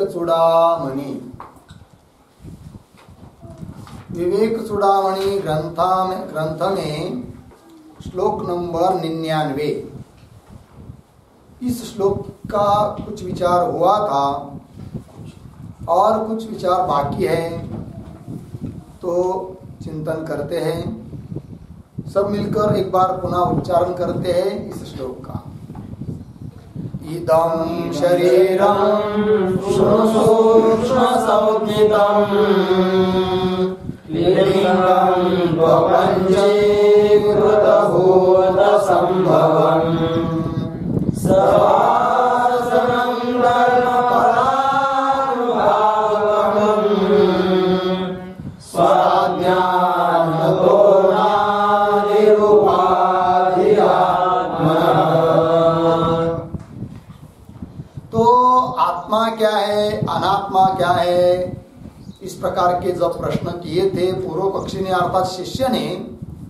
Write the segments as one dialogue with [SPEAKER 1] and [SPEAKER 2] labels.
[SPEAKER 1] चूड़ामणि। विवेक चूड़ामणि ग्रंथ में श्लोक नंबर 99। इस श्लोक का कुछ विचार हुआ था और कुछ विचार बाकी है, तो चिंतन करते हैं। सब मिलकर एक बार पुनः उच्चारण करते हैं इस श्लोक का। इदं शरीरं सूक्ष्म संज्ञितं लिंगं त्वपञ्चीकृत भूत संभवम् सवासनं धर्मपरानुभावकम् स्वाज्ञानतो आत्मा क्या है, अनात्मा क्या है, इस प्रकार के जब प्रश्न किए थे पूर्व पक्षी ने अर्थात शिष्य ने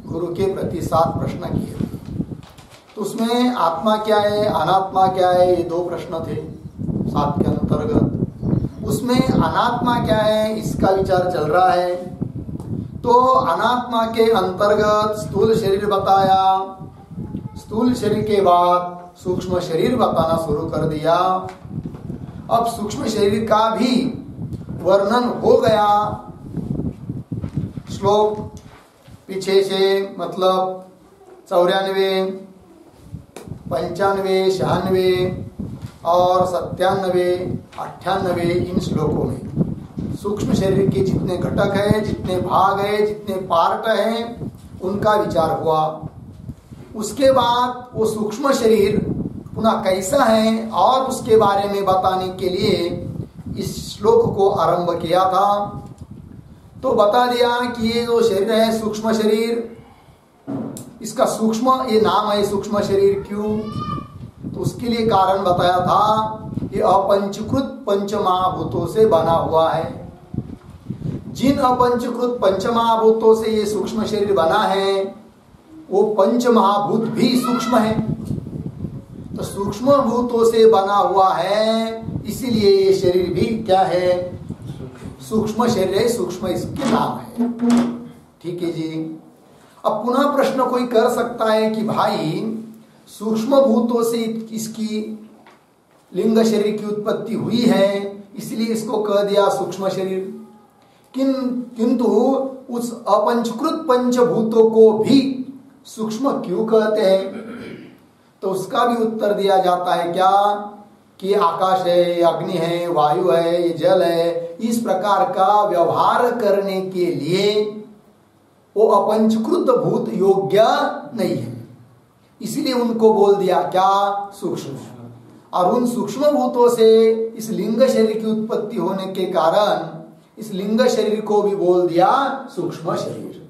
[SPEAKER 1] गुरु के प्रति 7 प्रश्न किए थे। तो उसमें आत्मा क्या है, अनात्मा क्या है, ये 2 प्रश्न थे 7 के अंतर्गत। उसमें अनात्मा क्या है इसका विचार चल रहा है। तो अनात्मा के अंतर्गत स्थूल शरीर बताया, स्थूल शरीर के बाद सूक्ष्म शरीर बताना शुरू कर दिया। अब सूक्ष्म शरीर का भी वर्णन हो गया। श्लोक पीछे से मतलब 94, 95, 96 और 97, 98 इन श्लोकों में सूक्ष्म शरीर के जितने घटक हैं, जितने भाग हैं, जितने पार्ट हैं, उनका विचार हुआ। उसके बाद वो सूक्ष्म शरीर पुनः कैसा है और उसके बारे में बताने के लिए इस श्लोक को आरंभ किया था। तो बता दिया कि ये जो शरीर है सूक्ष्म शरीर, इसका सूक्ष्म ये नाम है सूक्ष्म शरीर क्यों, तो उसके लिए कारण बताया था। ये अपंचीकृत पंचमहाभूतों से बना हुआ है। जिन अपंचीकृत पंचमहाभूतों से ये सूक्ष्म शरीर बना है वो पंचमहाभूत भी सूक्ष्म है। तो सूक्ष्म भूतों से बना हुआ है, इसीलिए ये शरीर भी क्या है, सूक्ष्म शरीर है, सूक्ष्म इसके नाम है। ठीक है जी। अब पुनः प्रश्न कोई कर सकता है कि भाई सूक्ष्म भूतों से इसकी लिंग शरीर की उत्पत्ति हुई है, इसलिए इसको कह दिया सूक्ष्म शरीर। किंतु उस अपंचकृत पंचभूतों को भी सूक्ष्म क्यों कहते हैं, तो उसका भी उत्तर दिया जाता है क्या कि आकाश है, अग्नि है, वायु है, ये जल है, इस प्रकार का व्यवहार करने के लिए वो अपंचकृत भूत योग्य नहीं है, इसलिए उनको बोल दिया क्या, सूक्ष्म। और उन सूक्ष्म भूतों से इस लिंग शरीर की उत्पत्ति होने के कारण इस लिंग शरीर को भी बोल दिया सूक्ष्म शरीर।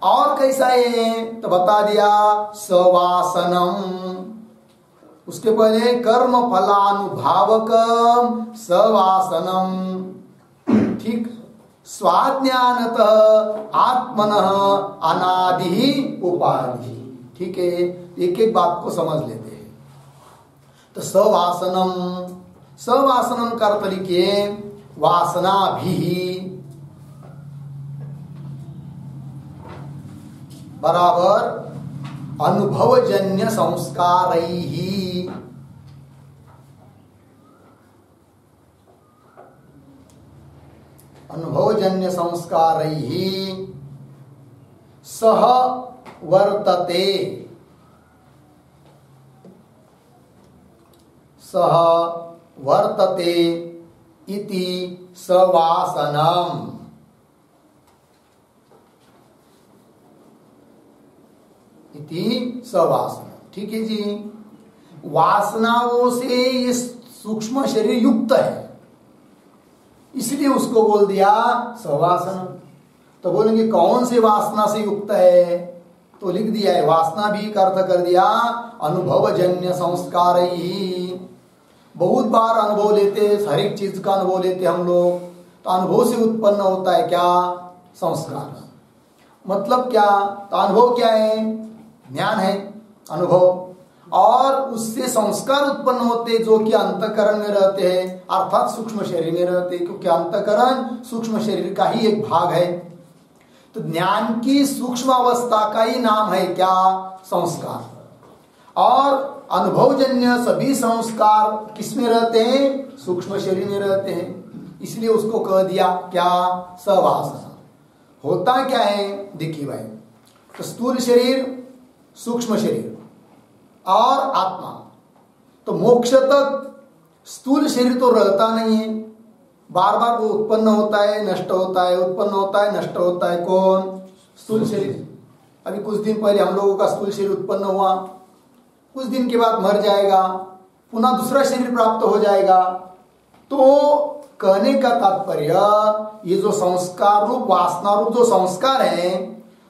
[SPEAKER 1] और कैसा है तो बता दिया सवासनम। उसके पहले कर्म फलानुभावकम सवासनम। ठीक, स्वाज्ञानतः आत्मनः अनादि उपाधि। ठीक है, एक एक बात को समझ लेते हैं। तो सवासनम, सवासनम का अर्थ लिखिए वासना भी बराबर अनुभवजन्य संस्कारैहि। अनुभवजन्य संस्कारैहि सह वर्तते, सह वर्तते इति सवासनम। इति सवासना। ठीक है जी। वासनाओं से ये सूक्ष्म शरीर युक्त है, इसलिए उसको बोल दिया सवासना। तो बोलेंगे कौन से वासना से युक्त है, तो लिख दिया है वासना भी का अर्थ कर दिया अनुभवजन्य संस्कार ही। बहुत बार अनुभव लेते, हर एक चीज का अनुभव लेते हम लोग, तो अनुभव से उत्पन्न होता है क्या, संस्कार। मतलब क्या, तो अनुभव क्या है, ज्ञान है अनुभव। और उससे संस्कार उत्पन्न होते जो कि अंतःकरण में रहते हैं, अर्थात सूक्ष्म शरीर में रहते हैं, क्योंकि अंतःकरण सूक्ष्म शरीर का ही एक भाग है। तो ज्ञान की सूक्ष्म अवस्था का ही नाम है क्या? संस्कार। और अनुभवजन्य सभी संस्कार किसमें रहते हैं? सूक्ष्म शरीर में रहते हैं। इसलिए उसको कह दिया क्या? सवासना। होता क्या है देखिए भाई, तो स्थूल शरीर, सूक्ष्म शरीर और आत्मा, तो मोक्ष तक स्थूल शरीर तो रहता नहीं है, बार बार वो उत्पन्न होता है, नष्ट होता है, उत्पन्न होता है, नष्ट होता है। कौन? स्थूल शरीर। अभी कुछ दिन पहले हम लोगों का स्थूल शरीर उत्पन्न हुआ, कुछ दिन के बाद मर जाएगा, पुनः दूसरा शरीर प्राप्त हो जाएगा। तो कहने का तात्पर्य, ये जो संस्कार रूप, वासना रूप जो संस्कार है,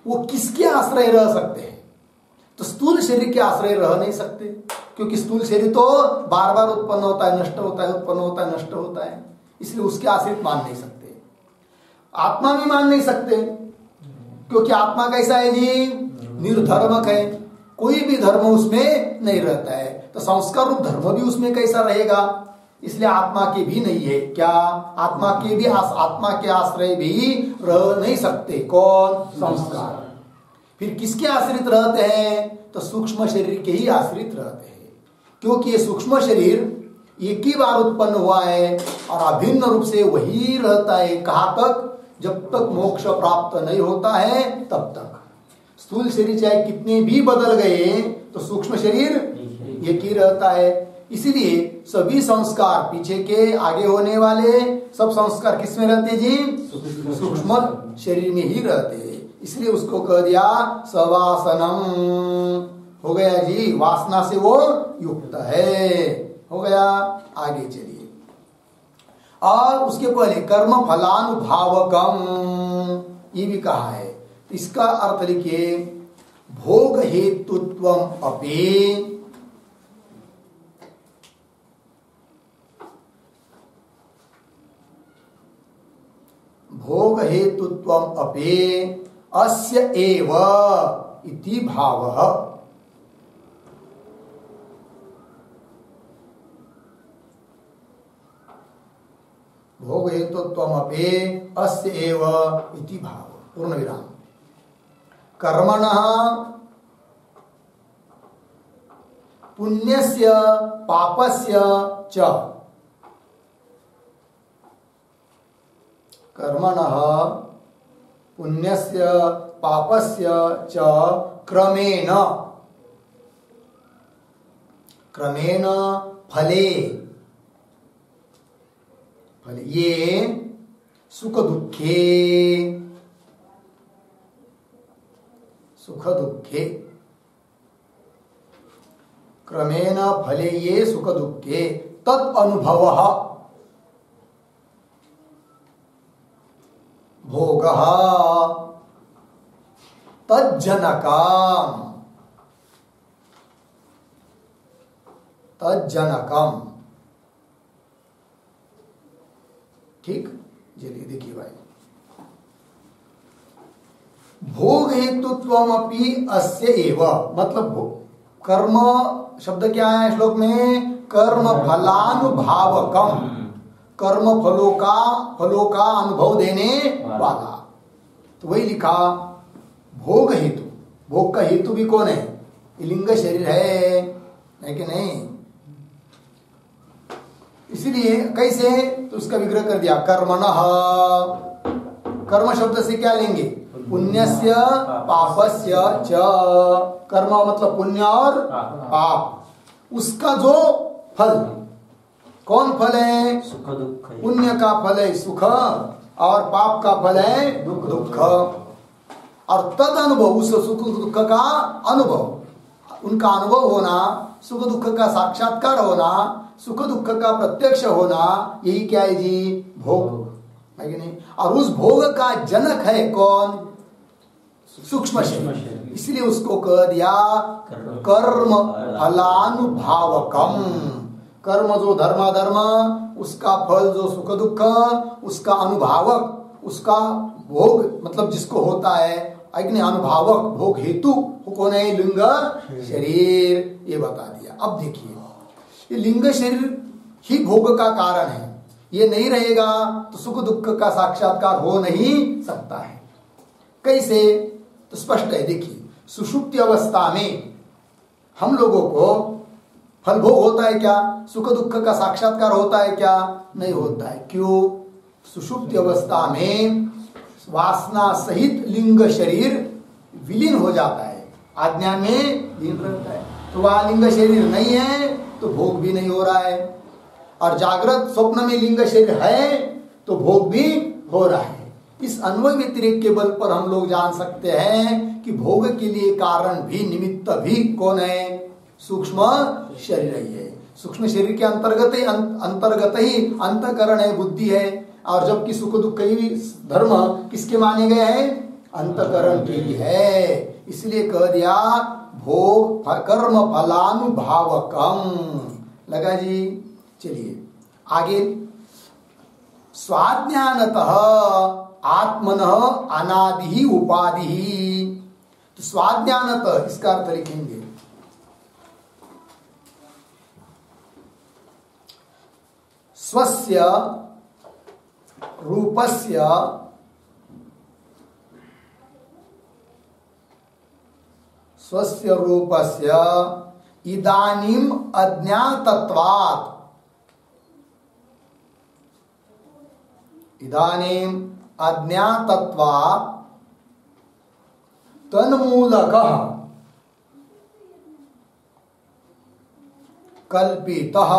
[SPEAKER 1] वो किसके आश्रय रह सकते हैं? तो स्थूल शरीर के आश्रय रह नहीं सकते, क्योंकि स्थूल शरीर तो बार बार उत्पन्न होता है, नष्ट होता है, उत्पन्न होता है, नष्ट होता है, इसलिए उसके आश्रित मान नहीं सकते। आत्मा भी मान नहीं सकते, क्योंकि आत्मा कैसा है जी? निर्धर्मक है, कोई भी धर्म उसमें नहीं रहता है। तो संस्कार रूप धर्म भी उसमें कैसा रहेगा? इसलिए आत्मा के भी नहीं है क्या? आत्मा के आश्रय भी रह नहीं सकते। कौन? संस्कार। फिर किसके आश्रित रहते हैं? तो सूक्ष्म शरीर के ही आश्रित रहते हैं, क्योंकि ये सूक्ष्म शरीर एक ही बार उत्पन्न हुआ है और अभिन्न रूप से वही रहता है। कहाँ तक? जब तक मोक्ष प्राप्त नहीं होता है तब तक। स्थूल शरीर चाहे कितने भी बदल गए तो सूक्ष्म शरीर एक ही रहता है। इसीलिए सभी संस्कार, पीछे के आगे होने वाले सब संस्कार किस में रहते जी? सूक्ष्म शरीर में ही रहते हैं। इसलिए उसको कह दिया सवासनम। हो गया जी, वासना से वो युक्त है। हो गया, आगे चलिए। और उसके पहले कर्म फलानुभावकम ये भी कहा है, इसका अर्थ लिखिए, भोग हेतुत्वम अपि भोग हेतुत्वम अपि अस्य एव इति भावः। भोग हेतुत्वम अपि अस्य एव इति भावः। पूर्ण विराम। कर्मणः पुण्यस्य पापस्य च, कर्मणः पुण्यस्य पापस्य च क्रमेण फले ये सुख दुखे क्रमेण फले ये सुख दुखे तत् अनुभवः भोगः तज्जनकम्। ठीक, चलिए देखिए भाई, भोग हेतुत्वमपि अस्य एव, मतलब कर्म शब्द क्या है श्लोक में? कर्म फलानुभावकम, कर्म फलों का अनुभव देने वाला। तो वही लिखा भोग हेतु। भोग का हेतु भी कौन है? लिंग शरीर है कि नहीं? इसीलिए कैसे? तो उसका विग्रह कर दिया, कर्मणः। कर्म शब्द से क्या लेंगे? पुण्यस्य पापस्य च। कर्म मतलब पुण्य और पाप, उसका जो फल, कौन फल है?
[SPEAKER 2] सुख दुख।
[SPEAKER 1] पुण्य का फल है सुख और पाप का फल है दुख। और तद अनुभव, उस सुख दुख का अनुभव, उनका अनुभव होना, सुख दुख का साक्षात्कार होना, सुख दुख का प्रत्यक्ष होना, यही क्या है जी? भोग है कि नहीं? और उस भोग का जनक है कौन? सूक्ष्म शरीर। इसलिए उसको कह दिया कर्म फलानुभावकम। कर्म जो धर्माधर्म, उसका फल जो सुख दुख, उसका अनुभावक, उसका भोग मतलब जिसको होता है, अनुभावक भोग हेतु कौन है? लिंग शरीर, ये बता दिया। अब देखिए, ये लिंग शरीर ही भोग का कारण है, ये नहीं रहेगा तो सुख दुख का साक्षात्कार हो नहीं सकता है। कैसे? तो स्पष्ट है, देखिए सुषुप्ति अवस्था में हम लोगों को फल भोग होता है क्या? सुख दुख का साक्षात्कार होता है क्या? नहीं होता है। क्यों? सुषुप्ति अवस्था में वासना सहित लिंग शरीर विलीन हो जाता है, आज्ञा में लीन रहता है। तो वहां लिंग शरीर नहीं है तो भोग भी नहीं हो रहा है, और जागृत स्वप्न में लिंग शरीर है तो भोग भी हो रहा है। इस अन्वय व्यतिरेक के बल पर हम लोग जान सकते हैं कि भोग के लिए कारण भी निमित्त भी कौन है? सूक्ष्म शरीर ही है। सूक्ष्म शरीर के अंतर्गत ही अंतःकरण है, बुद्धि है। और जबकि सुख दुख ही धर्म किसके माने गए हैं? अंतःकरण के ही है। इसलिए कह दिया भोग कर्म फलानुभावकम। लगा जी? चलिए आगे, स्वाज्ञानतः आत्मनः अनादि उपाधि। तो स्वाज्ञानतः इसका अर्थ लिखेंगे स्वस्य रूपस्य इदानीम अज्ञातत्वात्, इदानीम अज्ञातत्वात् तन्मूलकः कल्पितः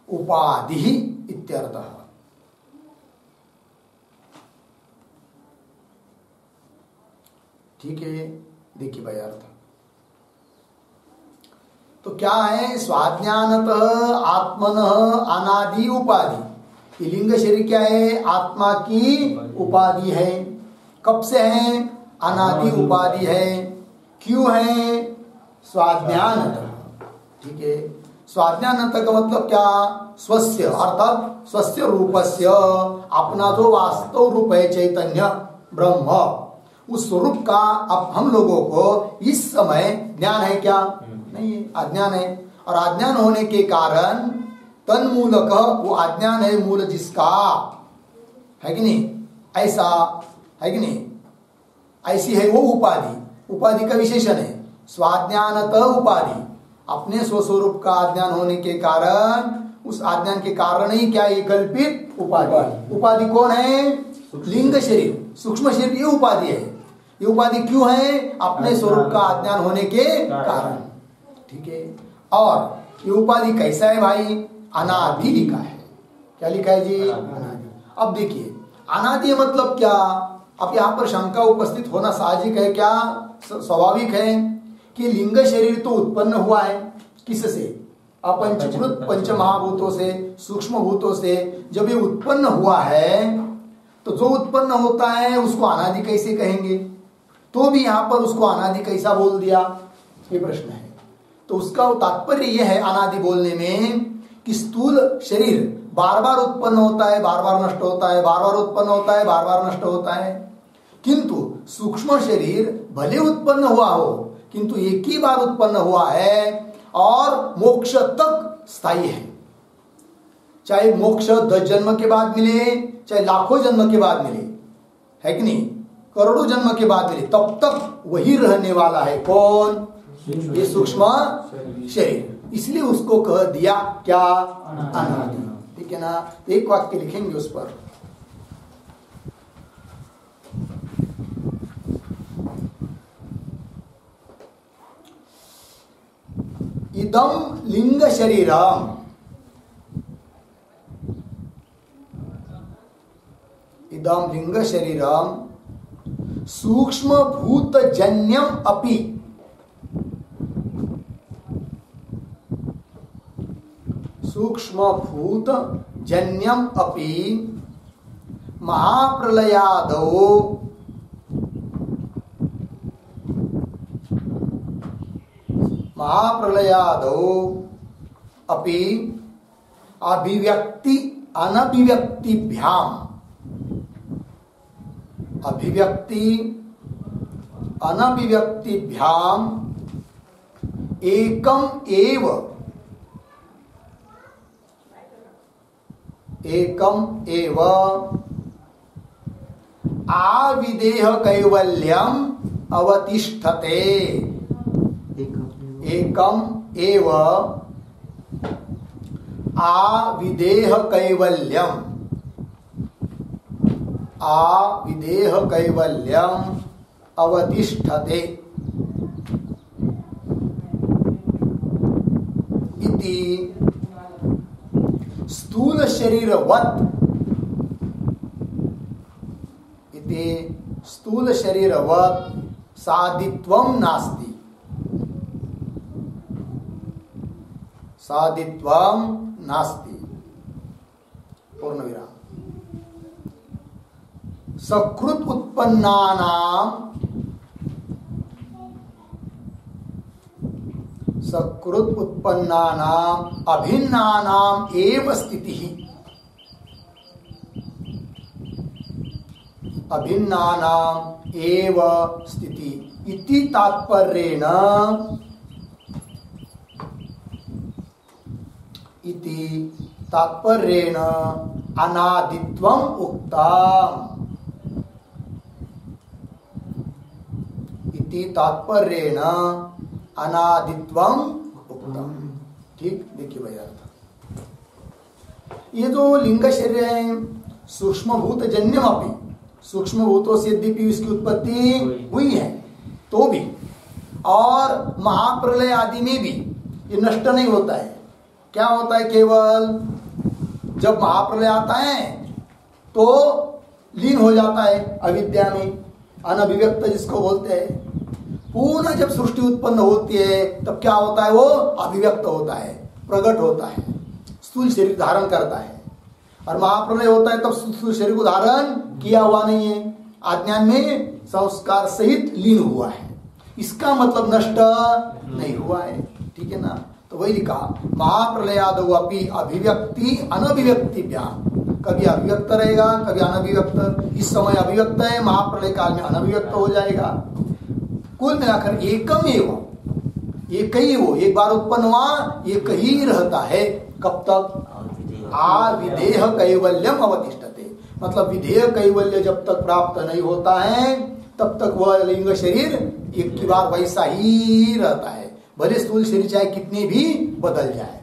[SPEAKER 1] उपाधि इत्यर्थः। ठीक है, देखिए भाई अर्थ तो क्या है? स्वाज्ञानतः आत्मनः अनादि उपाधि। ये लिंग शरीर क्या है? आत्मा की उपाधि है। कब से है? अनादि उपाधि है। क्यों है? स्वाज्ञानतः। ठीक है, स्वाज्ञानतः का मतलब क्या? स्वस्य अर्थात स्वस्य रूपस्य, अपना जो वास्तव रूप है चैतन्य ब्रह्म, उस स्वरूप का अब हम लोगों को इस समय ज्ञान है क्या? नहीं है, अज्ञान है। और अज्ञान होने के कारण तन्मूलक, वो अज्ञान है मूल जिसका, है कि नहीं? ऐसा है कि नहीं? ऐसी है वो उपाधि। उपाधि का विशेषण है स्वाज्ञानतः उपाधि। अपने स्वस्वरूप का अज्ञान होने के कारण, उस अज्ञान के कारण ही क्या? ये कल्पित उपाधि। उपाधि कौन है? लिंग शरीर, सूक्ष्म शरीर, ये उपाधि है। ये उपाधि क्यों है? अपने स्वरूप का अज्ञान होने के कारण। ठीक है, और ये उपाधि कैसा है भाई? अनादि लिखा है। क्या लिखा है जी? अनादि। अब देखिए अनादि मतलब क्या? अब यहाँ पर शंका उपस्थित होना साहजिक है, क्या स्वाभाविक है कि लिंग शरीर तो उत्पन्न हुआ है किससे? अपंचीकृत पंच महाभूतों से, सूक्ष्म भूतों से। जब ये उत्पन्न हुआ है तो जो उत्पन्न होता है उसको अनादि कैसे कहेंगे? तो भी यहाँ पर उसको अनादि कैसा बोल दिया, ये प्रश्न है। तो उसका तात्पर्य यह है अनादि बोलने में कि स्थूल शरीर बार बार उत्पन्न होता है, बार बार नष्ट होता है, बार बार उत्पन्न होता है, बार बार नष्ट होता है। किंतु सूक्ष्म शरीर भले उत्पन्न हुआ हो किंतु एक ही बार उत्पन्न हुआ है और मोक्ष तक स्थायी है। चाहे मोक्ष 10 जन्म के बाद मिले, चाहे लाखों जन्म के बाद मिले, है कि नहीं? करोड़ों जन्म के बाद मिले, तब तक वही रहने वाला है। कौन? ये सूक्ष्म शरीर। इसलिए उसको कह दिया क्या? अनादि। ठीक है ना? एक वाक्य लिखेंगे उस पर। इदम लिंग शरीरम, इदम लिंग शरीरम सूक्ष्म भूत जन्यम अपि, सूक्ष्म भूत जन्यम अपि महाप्रलयादो, महाप्रलयादो अपि अभिव्यक्ति अनभिव्यक्तिभ्याम, अभिव्यक्ति अनभिव्यक्तिभ्याम एकम एव आविदेह कैवल्यम अवतिष्ठते। एकम एव आविदेह कैवल्यम अवतिष्ठते इति स्थूल शरीरवत् साधित्वं नास्ति। पूर्ण विराम। सकृत उत्पन्नानाम अभिन्नानाम एव स्थितिः इति तात्पर्येण अनादित्वम् उक्तम्। ठीक, देखिए भैया, ये जो लिंग शरीर है सूक्ष्म भूत जन्यम अपि, सूक्ष्म भूतों से यद्यपि उसकी उत्पत्ति हुई है तो भी, और महाप्रलय आदि में भी ये नष्ट नहीं होता है। क्या होता है, केवल जब महाप्रलय आता है तो लीन हो जाता है अविद्या में, अनभिव्यक्त जिसको बोलते हैं। पुनः जब सृष्टि उत्पन्न होती है तब क्या होता है, वो अभिव्यक्त होता है, प्रकट होता है, स्थूल शरीर धारण करता है। और महाप्रलय होता है तब स्थूल शरीर को धारण किया हुआ नहीं है, आज्ञान में संस्कार सहित लीन हुआ है। इसका मतलब नष्ट नहीं हुआ है। ठीक है ना। तो वही लिखा, महाप्रलयादौ अपि अभिव्यक्ति अनभिव्यक्तिभ्याम, कभी अभिव्यक्त रहेगा कभी अनभिव्यक्त। इस समय अभिव्यक्त है, महाप्रलय काल में अनभिव्यक्त हो जाएगा। कुल मिलाकर एकम एवं, एक ही वो, एक बार उत्पन्न हुआ एक ही रहता है। कब तक, आविदेह कैवल्यम अवतिष्ठते, मतलब विधेय कैवल्य जब तक प्राप्त नहीं होता है तब तक वह लिंग शरीर एक की बार वैसा ही रहता है, भले स्थूल शरीर चाहे कितने भी बदल जाए।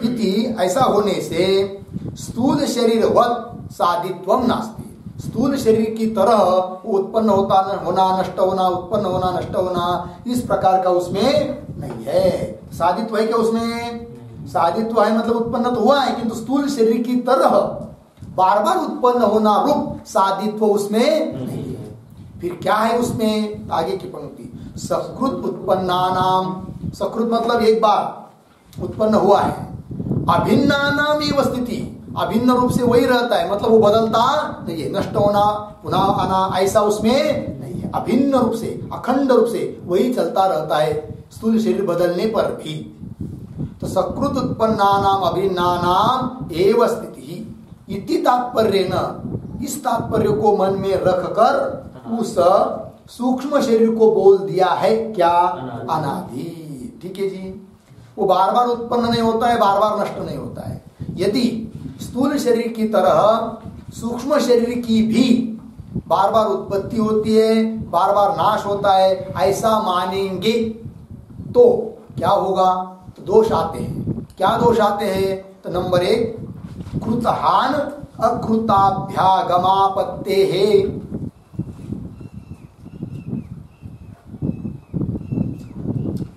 [SPEAKER 1] इति, ऐसा होने से स्थूल शरीरवत् साधित्वम नास्ति, स्थूल शरीर की तरह उत्पन्न होना नष्ट होना, उत्पन्न होना नष्ट होना, इस प्रकार का उसमें नहीं है। साधित्व है क्या उसमें? साधित्व है मतलब उत्पन्न तो हुआ है, किंतु स्थूल शरीर की तरह बार बार उत्पन्न होना रूप साधित्व उसमें नहीं है। फिर क्या है उसमें? आगे की पंक्ति, सकृत उत्पन्नानाम, सकृत मतलब एक बार उत्पन्न हुआ है, अभिन्नानाम एव स्थिति, अभिन्न रूप से वही रहता है, मतलब वो बदलता नहीं है, नष्ट होना पुनः आना ऐसा उसमें नहीं है। अभिन्न रूप से, अखंड रूप से वही चलता रहता है स्थूल शरीर बदलने पर भी। तो सकृत उत्पन्नानाम अभिन्नानाम एव स्थिति इति तात्पर्य न, इस तात्पर्य को मन में रखकर उस सूक्ष्म शरीर को बोल दिया है क्या? अनादि। ठीक है जी, वो बार बार उत्पन्न नहीं होता है, बार बार नष्ट नहीं होता है। यदि स्थूल शरीर की तरह सूक्ष्म शरीर की भी बार बार उत्पत्ति होती है, बार बार नाश होता है, ऐसा मानेंगे तो क्या होगा? तो दोष आते हैं। क्या दोष आते हैं? तो नंबर 1, कृतहान अकृताभ्यागमापत्ते है,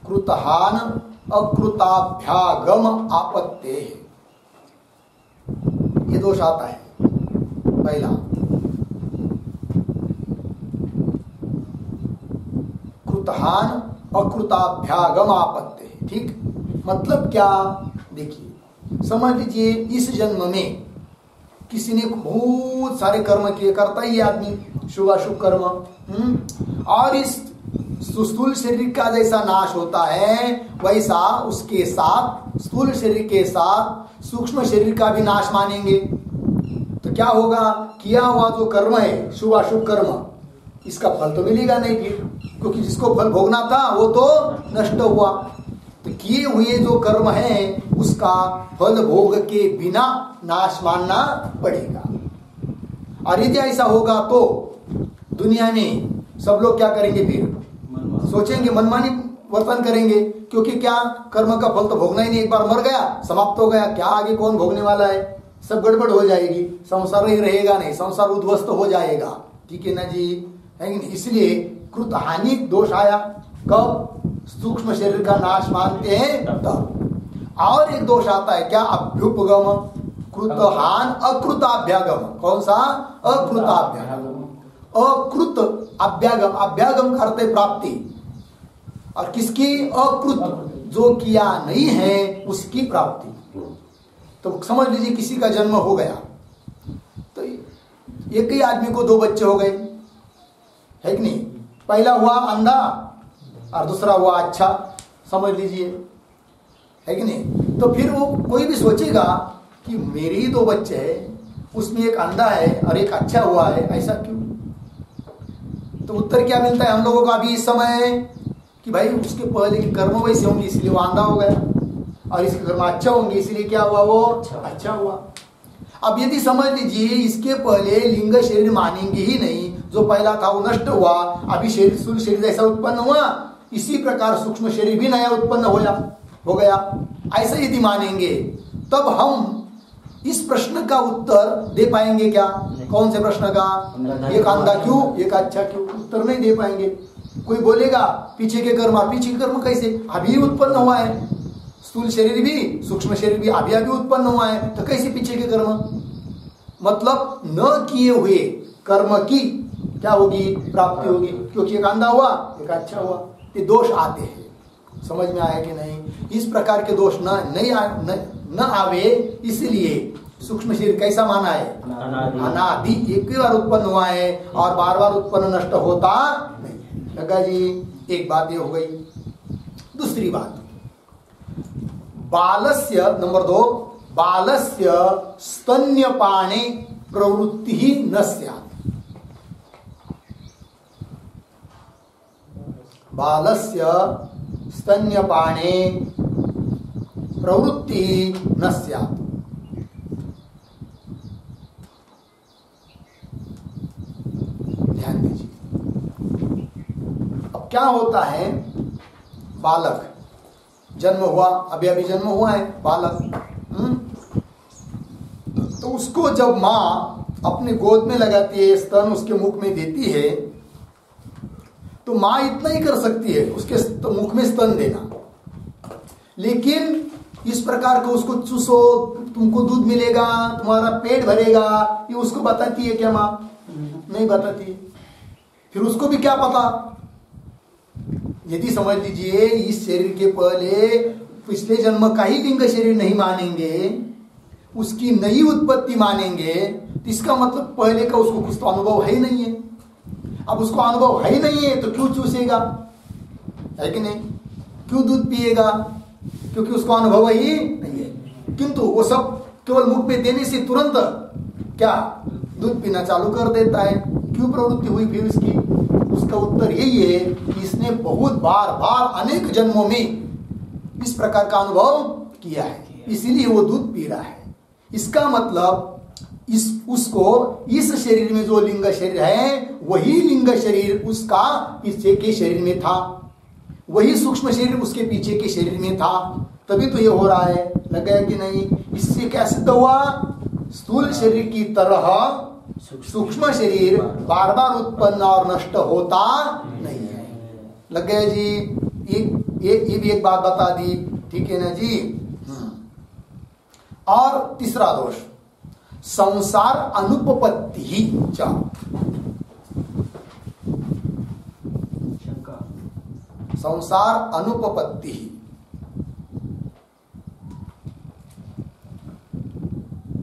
[SPEAKER 1] कृतहान अकृताभ्यागम आपत्ते है, ये दोष आता है। पहला, कृतहान अकृताभ्यागम आपत्ते है। ठीक, मतलब क्या? देखिए, समझ लीजिए इस जन्म में किसी ने बहुत सारे कर्म किए, करता ही आदमी शुभ अशुभ कर्म, और इस स्थूल शरीर का जैसा नाश होता है वैसा उसके साथ, स्थूल शरीर के साथ सूक्ष्म शरीर का भी नाश मानेंगे। तो तो क्या होगा, किया हुआ जो कर्म है, शुभ अशुभ कर्म, इसका फल तो मिलेगा नहीं फिर, क्योंकि जिसको फल भोगना था वो तो नष्ट हुआ। तो किए हुए जो कर्म है उसका फल भोग के बिना नाश मानना पड़ेगा। और यदि ऐसा होगा तो दुनिया में सब लोग क्या करेंगे, फिर सोचेंगे, मनमानी वर्तन करेंगे, क्योंकि क्या, कर्म का फल तो भोगना ही नहीं, एक बार मर गया समाप्त हो गया, क्या आगे कौन भोगने वाला है, सब गड़बड़ हो जाएगी, संसार ही रहेगा नहीं, संसार उद्ध्वस्त हो जाएगा। ठीक है ना जी, है कि नहीं? इसलिए कृत हानि दोष आया कब, सूक्ष्म शरीर का नाश मानते हैं तब। और एक दोष आता है क्या, अभ्युपगम, कृत हान अकृताभ्यागम। कौन सा, अकृताभ्यागम। अकृत अभ्यागम, अभ्यागम करते प्राप्ति, और किसकी, अकृत, जो किया नहीं है उसकी प्राप्ति। तो समझ लीजिए किसी का जन्म हो गया, तो एक ही आदमी को दो बच्चे हो गए, है कि नहीं, पहला हुआ अंधा और दूसरा हुआ अच्छा, समझ लीजिए, है कि नहीं। तो फिर वो कोई भी सोचेगा कि मेरे ही दो बच्चे हैं, उसमें एक अंधा है और एक अच्छा हुआ है, ऐसा क्यों? तो उत्तर क्या मिलता है हम लोगों का अभी इस समय, कि भाई उसके पहले के कर्म वैसे होंगे इसलिए वो अंधा हो गया, और इसके कर्म अच्छा होंगे इसलिए क्या हुआ, वो अच्छा हुआ। अब यदि समझ लीजिए इसके पहले लिंग शरीर मानेंगे ही नहीं, जो पहला था वो नष्ट हुआ, अभी शरीर स्थूल शरीर जैसा उत्पन्न हुआ, इसी प्रकार सूक्ष्म शरीर भी नया उत्पन्न हो गया, ऐसा यदि मानेंगे तब हम इस प्रश्न का उत्तर दे पाएंगे क्या? कौन से प्रश्न का? एक अंधा क्यों, एक अच्छा क्यों? उत्तर नहीं दे पाएंगे। कोई बोलेगा पीछे के कर्म, पीछे के कर्म कैसे, अभी उत्पन्न हुआ है, स्थूल शरीर भी सूक्ष्म शरीर भी अभी अभी उत्पन्न हुआ है, तो कैसे पीछे के कर्म? मतलब न किए हुए कर्म की क्या होगी, प्राप्ति होगी, क्योंकि एक अंधा हुआ एक अच्छा हुआ। ये दोष आते हैं, समझ में आया कि नहीं? इस प्रकार के दोष न आवे, इसलिए सूक्ष्म शरीर कैसा माना है, अनादि, एक ही बार उत्पन्न हुआ है और बार बार उत्पन्न नष्ट होता नहीं। लगा जी, एक बात ये हो गई। दूसरी बात, बालस्य, नंबर 2, बालस्य स्तन्यपाने प्रवृत्ति ही न स्यात्। बालस्य स्तन्यपाने प्रवृत्ति न स्यात्। ध्यान दीजिए, अब क्या होता है, बालक जन्म हुआ, अभी अभी जन्म हुआ है बालक, तो उसको जब माँ अपने गोद में लगाती है, स्तन उसके मुख में देती है, तो माँ इतना ही कर सकती है, उसके मुख में स्तन देना। लेकिन इस प्रकार को उसको चूसो, तुमको दूध मिलेगा, तुम्हारा पेट भरेगा, ये उसको बताती है क्या माँ? नहीं बताती। फिर उसको भी क्या पता? यदि समझ लीजिए इस शरीर के पहले पिछले जन्म का ही लिंग शरीर नहीं मानेंगे, उसकी नई उत्पत्ति मानेंगे, तो इसका मतलब पहले का उसको कुछ तो अनुभव है ही नहीं है। अब उसको अनुभव है ही नहीं है तो क्यों चूसेगा, है कि नहीं? क्यों दूध पिएगा? क्योंकि उसको अनुभव ही नहीं है। किंतु वो सब केवल मुख में देने से तुरंत क्या दूध पीना चालू कर देता है। क्यों प्रवृत्ति हुई फिर इसकी? उसका उत्तर यही है कि इसने बहुत बार बार अनेक जन्मों में इस प्रकार का अनुभव किया है, इसीलिए वो दूध पी रहा है। इसका मतलब उसको इस शरीर में जो लिंग शरीर है वही लिंग शरीर उसका पीछे के शरीर में था, वही सूक्ष्म शरीर उसके पीछे के शरीर में था, तभी तो ये हो रहा है। लग गया कि नहीं? इससे क्या सिद्ध हुआ? स्थूल शरीर की तरह सूक्ष्म शरीर बार बार उत्पन्न और नष्ट होता नहीं है। लग गया जी? ये भी एक बात बता दी, ठीक है ना जी? और तीसरा दोष, संसार अनुपपत्ति ही च। संसार अनुपपत्ति ही,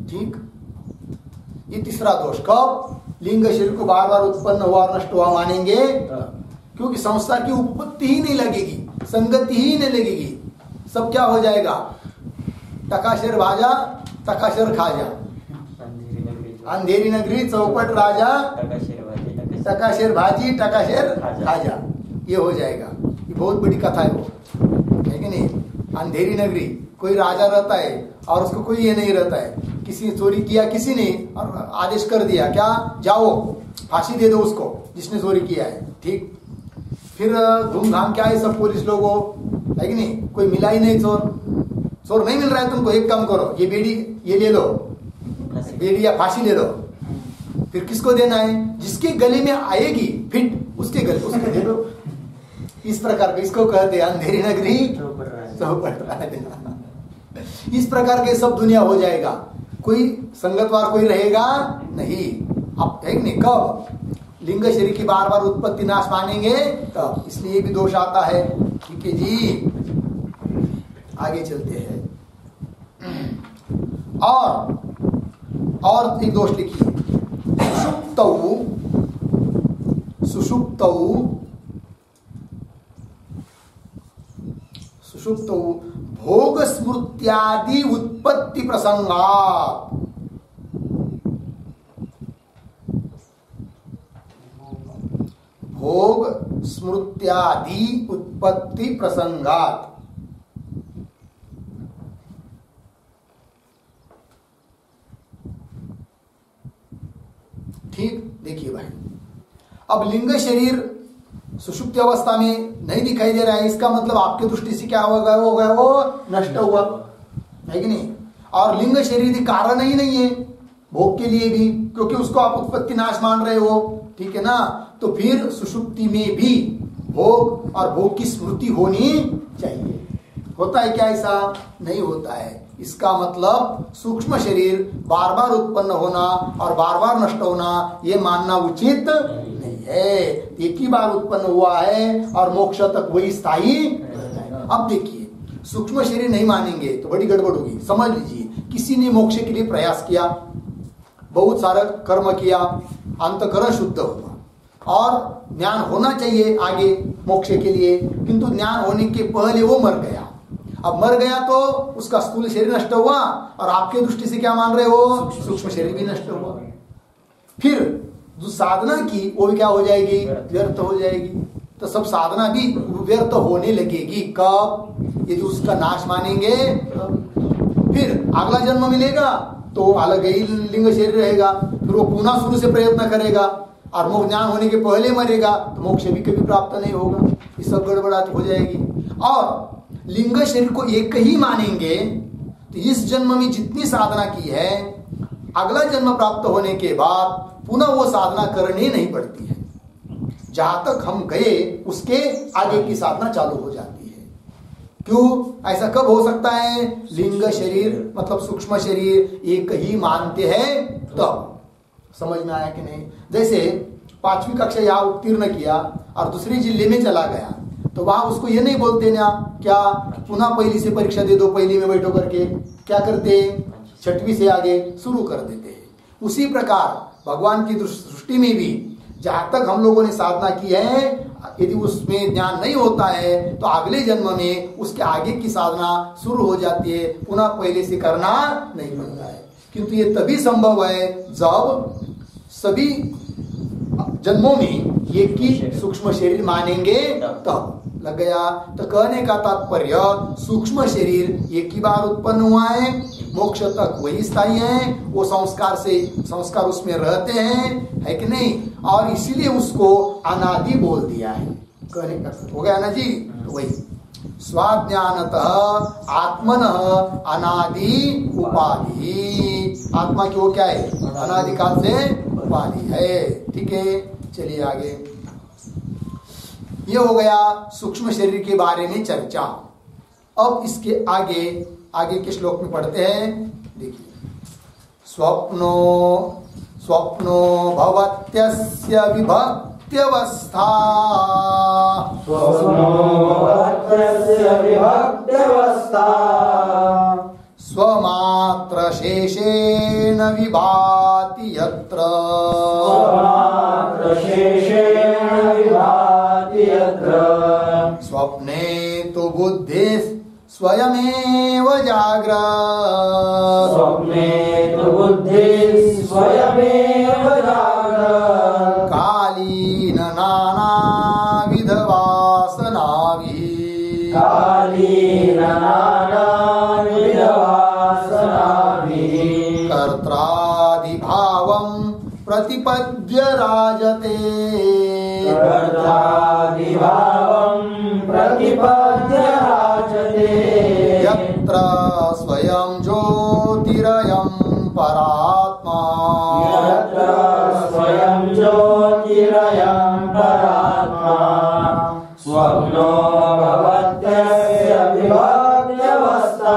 [SPEAKER 1] ठीक? ये तीसरा दोष कब? लिंग शरीर को बार बार उत्पन्न हुआ और नष्ट हुआ मानेंगे, क्योंकि संसार की उपपत्ति ही नहीं लगेगी, संगति ही नहीं लगेगी। सब क्या हो जाएगा? टकाशर भाजा टकाशर खाजा, अंधेरी नगरी चौपट राजा, टकाशेर भाजी टकाशेर खाजा, ये हो जाएगा। ये बहुत बड़ी कथा है वो, है कि नहीं। अंधेरी नगरी, कोई राजा रहता है और उसको कोई ये नहीं रहता है, किसी ने चोरी किया किसी ने, और आदेश कर दिया क्या, जाओ फांसी दे दो उसको जिसने चोरी किया है, ठीक। फिर धूमधाम क्या है, सब पुलिस लोगों, है कि नहीं, कोई मिला ही नहीं, चोर नहीं मिल रहा है तुमको, एक काम करो, ये बेड़ी ये ले लो, बेड़ी या फांसी ले लो। फिर किसको देना है, जिसके गले में आएगी फिट उसके गले उसको दे दो। इस प्रकार का इसको कहते हैं अंधेरी नगरी चौपट राजा। इस प्रकार के सब दुनिया हो जाएगा, कोई संगतवार कोई रहेगा नहीं। अब है नहीं, कब लिंग शरीर की बार बार उत्पत्ति नाश मानेंगे तब, इसलिए भी दोष आता है। ठीक है जी, आगे चलते हैं। और एक दोष लिखिए, सुषुप्तौ भोग स्मृत्यादि उत्पत्ति प्रसंगात्, भोग स्मृत्यादि उत्पत्ति प्रसंगात्। ठीक, देखिए भाई, अब लिंग शरीर सुषुप्ति अवस्था में नहीं दिखाई दे रहा है, इसका मतलब आपकी दृष्टि से क्या हो गया, वो नष्ट हुआ, है कि नहीं। और लिंग शरीर कारण ही नहीं है भोग के लिए भी, क्योंकि उसको आप उत्पत्ति नाश मान रहे हो, ठीक है ना। तो फिर सुषुप्ति में भी भोग और भोग की स्मृति होनी चाहिए। होता है क्या ऐसा? नहीं होता है। इसका मतलब सूक्ष्म शरीर बार बार उत्पन्न होना और बार बार नष्ट होना, ये मानना उचित नहीं है। एक ही बार उत्पन्न हुआ है और मोक्ष तक वही स्थायी रहेगा। अब देखिए, सूक्ष्म शरीर नहीं मानेंगे तो बड़ी गड़बड़ होगी। समझ लीजिए, किसी ने मोक्ष के लिए प्रयास किया, बहुत सारा कर्म किया, अंतःकरण शुद्ध हुआ और ज्ञान होना चाहिए आगे मोक्ष के लिए, किंतु ज्ञान होने के पहले वो मर गया। अब मर गया तो उसका स्थूल शरीर नष्ट हुआ और आपके दृष्टि से क्या मान रहे हो? सूक्ष्म शरीर भी नष्ट हुआ। फिर जो साधना की वो भी क्या हो जाएगी? व्यर्थ हो जाएगी। तो सब साधना भी व्यर्थ होने लगेगी। कब? यदि उसका नाश मानेंगे। फिर अगला जन्म मिलेगा तो अलग ही लिंग शरीर रहेगा, फिर वो पुनः शुरू से प्रयत्न करेगा और मोक्ष ज्ञान होने के पहले मरेगा तो मोक्ष भी कभी प्राप्त नहीं होगा। ये सब गड़बड़ाहट हो जाएगी। और लिंग शरीर को एक ही मानेंगे तो इस जन्म में जितनी साधना की है, अगला जन्म प्राप्त होने के बाद पुनः वो साधना करनी नहीं पड़ती है। जहां तक हम गए उसके आगे की साधना चालू हो जाती है। क्यों? ऐसा कब हो सकता है? लिंग शरीर मतलब सूक्ष्म शरीर एक ही मानते हैं तब। समझ में आया कि नहीं? जैसे 5वीं कक्षा यहाँ उत्तीर्ण किया और दूसरे जिले में चला गया तो वहां उसको ये नहीं बोलते ना क्या पुनः पहली से परीक्षा दे दो, पहली में बैठो करके क्या करते? 6वीं से आगे शुरू कर देते हैं। उसी प्रकार भगवान की सृष्टि में भी जहां तक हम लोगों ने साधना की है, यदि उसमें ज्ञान नहीं होता है तो अगले जन्म में उसके आगे की साधना शुरू हो जाती है, पुनः पहले से करना नहीं पड़ता है। किंतु ये तभी संभव है जब सभी जन्मों में एक ही सूक्ष्म शरीर मानेंगे तब। लग गया? तो कहने का तात्पर्य सूक्ष्म शरीर एक ही बार उत्पन्न हुआ है, मोक्ष तक वही स्थायी है, वो संस्कार उसमें रहते हैं, है कि नहीं? और इसीलिए उसको अनादि बोल दिया है। कहने का हो गया ना जी? तो वही स्वाज्ञानतः आत्मनः अनादि उपाधि। आत्मा की वो क्या है? अनादिकाल से उपाधि है। ठीक है, चलिए आगे। ये हो गया सूक्ष्म शरीर के बारे में चर्चा। अब इसके आगे के श्लोक में पढ़ते हैं। देखिए, स्वप्नो भवत्यस्य विभक्त्यवस्था स्वमात्र शेषेण विभाति यत्र स्वप्ने तो बुद्धि स्वयमेव जाग्रत्
[SPEAKER 2] स्वप्ने तु बुद्धिः स्वयमेव जाग्रत्
[SPEAKER 1] कालीन नानाविध वासनाभिः
[SPEAKER 2] कालीन नानाविध वासनाभिः
[SPEAKER 1] कर्त्रादिभावं प्रतिपद्य राजते
[SPEAKER 2] कर्त्रादिभावं प्रतिपद्य राजते
[SPEAKER 1] यत्र स्वयं ज्योतिरयं परात्मा
[SPEAKER 2] यत्र स्वयं ज्योतिरयं परात्मा स्वप्नो भवत्यस्य विभाव्यवस्था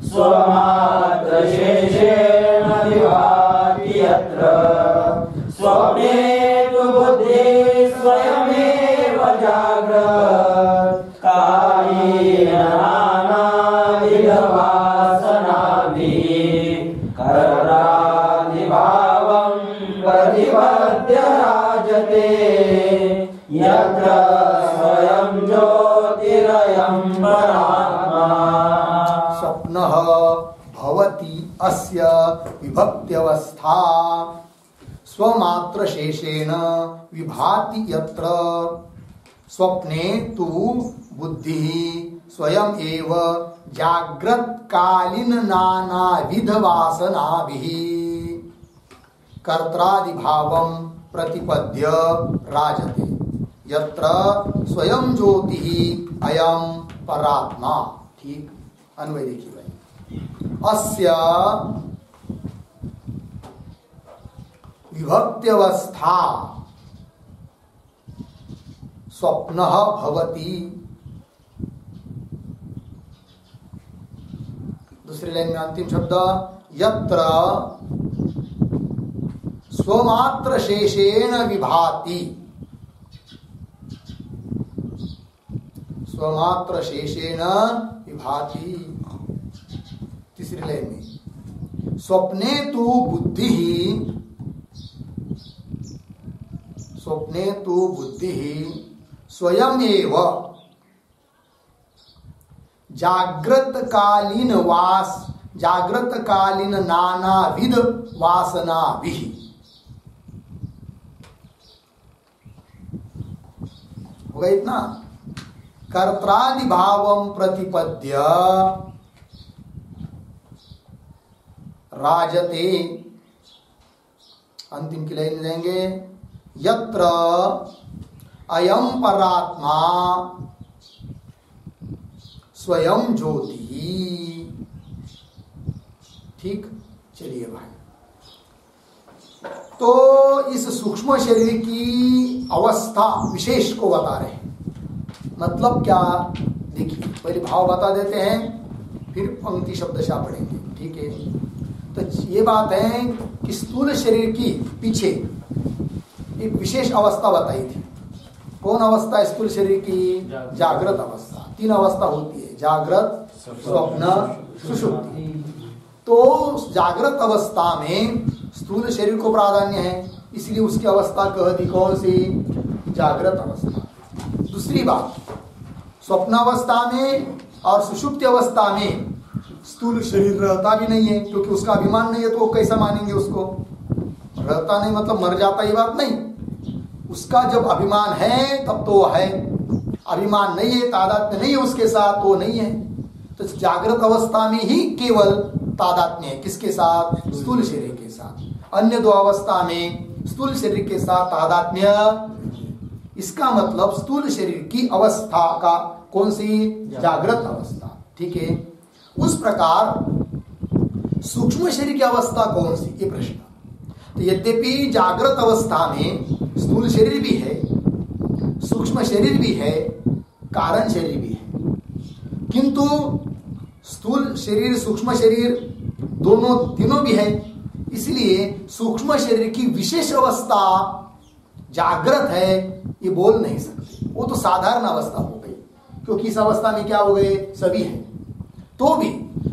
[SPEAKER 2] स्वमात्रशेषेण विभाति यत्र स्वप्ने तु बुद्धिः स्वयमेव जाग्रत् कालेन नानाविध वासनाभिः कर्त्रादिभावं प्रतिपद्य राजते यत्र स्वयं ज्योतिरयं परात्मा
[SPEAKER 1] स्वप्नः भवति अस्य विभक्त्यवस्था स्वमात्र शेषेण विभाति यत्र स्वप्ने तु बुद्धिः स्वयं एव जाग्रत कालीन नानाविध वासनाभिः कर्त्रादिभावं प्रतिपद्य राजते यत्र स्वयं ज्योतिः अयं परात्मा। ठीक, अन्वय देखिए भाई। अस्य विभक्त्यवस्था स्वप्नः भवति। दूसरी लाइन में अंतिम शब्द यत्र स्वमात्र शेषेण विभाति। स्वमात्र शेषेण विभाति। तीसरी लाइन में स्वप्ने तु बुद्धिः स्वप्ने तु बुद्धिः स्वयमेव जाग्रत कालीन नानाविध वासनाभिः। हो गया इतना। कर्त्रादिभावं प्रतिपद्य राजते। अंतिम की लाइन जाएंगे यत्र अयं परात्मा स्वयं ज्योति। ठीक, चलिए भाई। तो इस सूक्ष्म शरीर की अवस्था विशेष को बता रहे हैं। मतलब क्या, देखिए पहले भाव बता देते हैं फिर पंक्ति शब्दशः पढ़ेंगे। ठीक है, तो ये बात है कि स्थूल शरीर की पीछे एक विशेष अवस्था बताई थी। कौन अवस्था स्थूल शरीर की? जागृत अवस्था। तीन अवस्था होती है, जागृत, स्वप्न, सुषुप्ति। तो जागृत अवस्था में स्थूल शरीर को प्राधान्य है, इसलिए उसकी अवस्था कह दी कौन सी? जागृत अवस्था। दूसरी बात, स्वप्न अवस्था में और सुषुप्ति अवस्था में स्थूल शरीर रहता भी नहीं है, क्योंकि उसका अभिमान नहीं है, तो वो कैसा मानेंगे उसको? रहता नहीं मतलब मर जाता, ये बात नहीं। उसका जब अभिमान है तब तो है, अभिमान नहीं है, तादात्म्य नहीं है उसके साथ, तो नहीं है। तो जागृत अवस्था में ही केवल तादात्म्य है, किसके साथ? स्थूल शरीर के साथ। अन्य दो अवस्था में स्थूल शरीर के साथ तादात्म्य। इसका मतलब स्थूल शरीर की अवस्था का कौन सी? जागृत अवस्था। ठीक है, उस प्रकार सूक्ष्म शरीर की अवस्था कौन सी? ये प्रश्न। तो यद्यपि जागृत अवस्था में स्थूल शरीर भी है, सूक्ष्म शरीर भी है, कारण शरीर भी है, किंतु स्थूल शरीर सूक्ष्म शरीर दोनों तीनों भी है, इसलिए सूक्ष्म शरीर की विशेष अवस्था जागृत है ये बोल नहीं सकते। वो तो साधारण अवस्था हो गई, क्योंकि इस अवस्था में क्या हो गए? सभी है। तो भी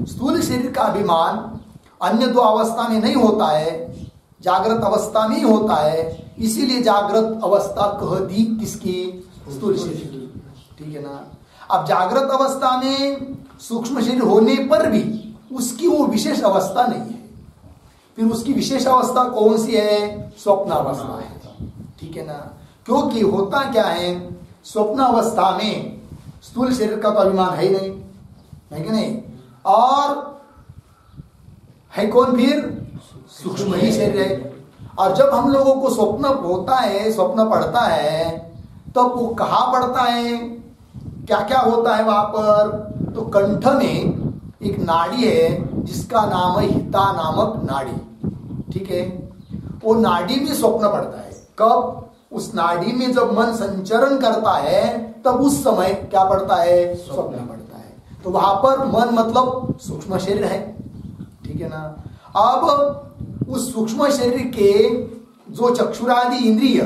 [SPEAKER 1] स्थूल शरीर का अभिमान अन्य दो अवस्था में नहीं होता है, जागृत अवस्था में ही होता है। इसीलिए जागृत अवस्था कह दी किसकी? स्थूल शरीर की। ठीक है ना। अब जागृत अवस्था में सूक्ष्म शरीर होने पर भी उसकी वो विशेष अवस्था नहीं है। फिर उसकी विशेष अवस्था कौन सी है? स्वप्न अवस्था है, ठीक है ना। क्योंकि होता क्या है, स्वप्न अवस्था में स्थूल शरीर का तो अभिमान है ही नहीं, है कि नहीं, और है कौन फिर? सूक्ष्म ही शरीर है। और जब हम लोगों को स्वप्न होता है, स्वप्न पड़ता है, तब वो कहाँ पड़ता है, क्या क्या होता है वहां पर? तो कंठ में एक नाड़ी है जिसका नाम है हिता नामक नाड़ी, ठीक है। वो नाड़ी में स्वप्न पड़ता है। कब? उस नाड़ी में जब मन संचरण करता है तब उस समय क्या पड़ता है? स्वप्न पड़ता है। तो वहां पर मन मतलब सूक्ष्म शरीर है, ठीक है ना। अब उस सूक्ष्म शरीर के जो चक्षुरादि इंद्रिय,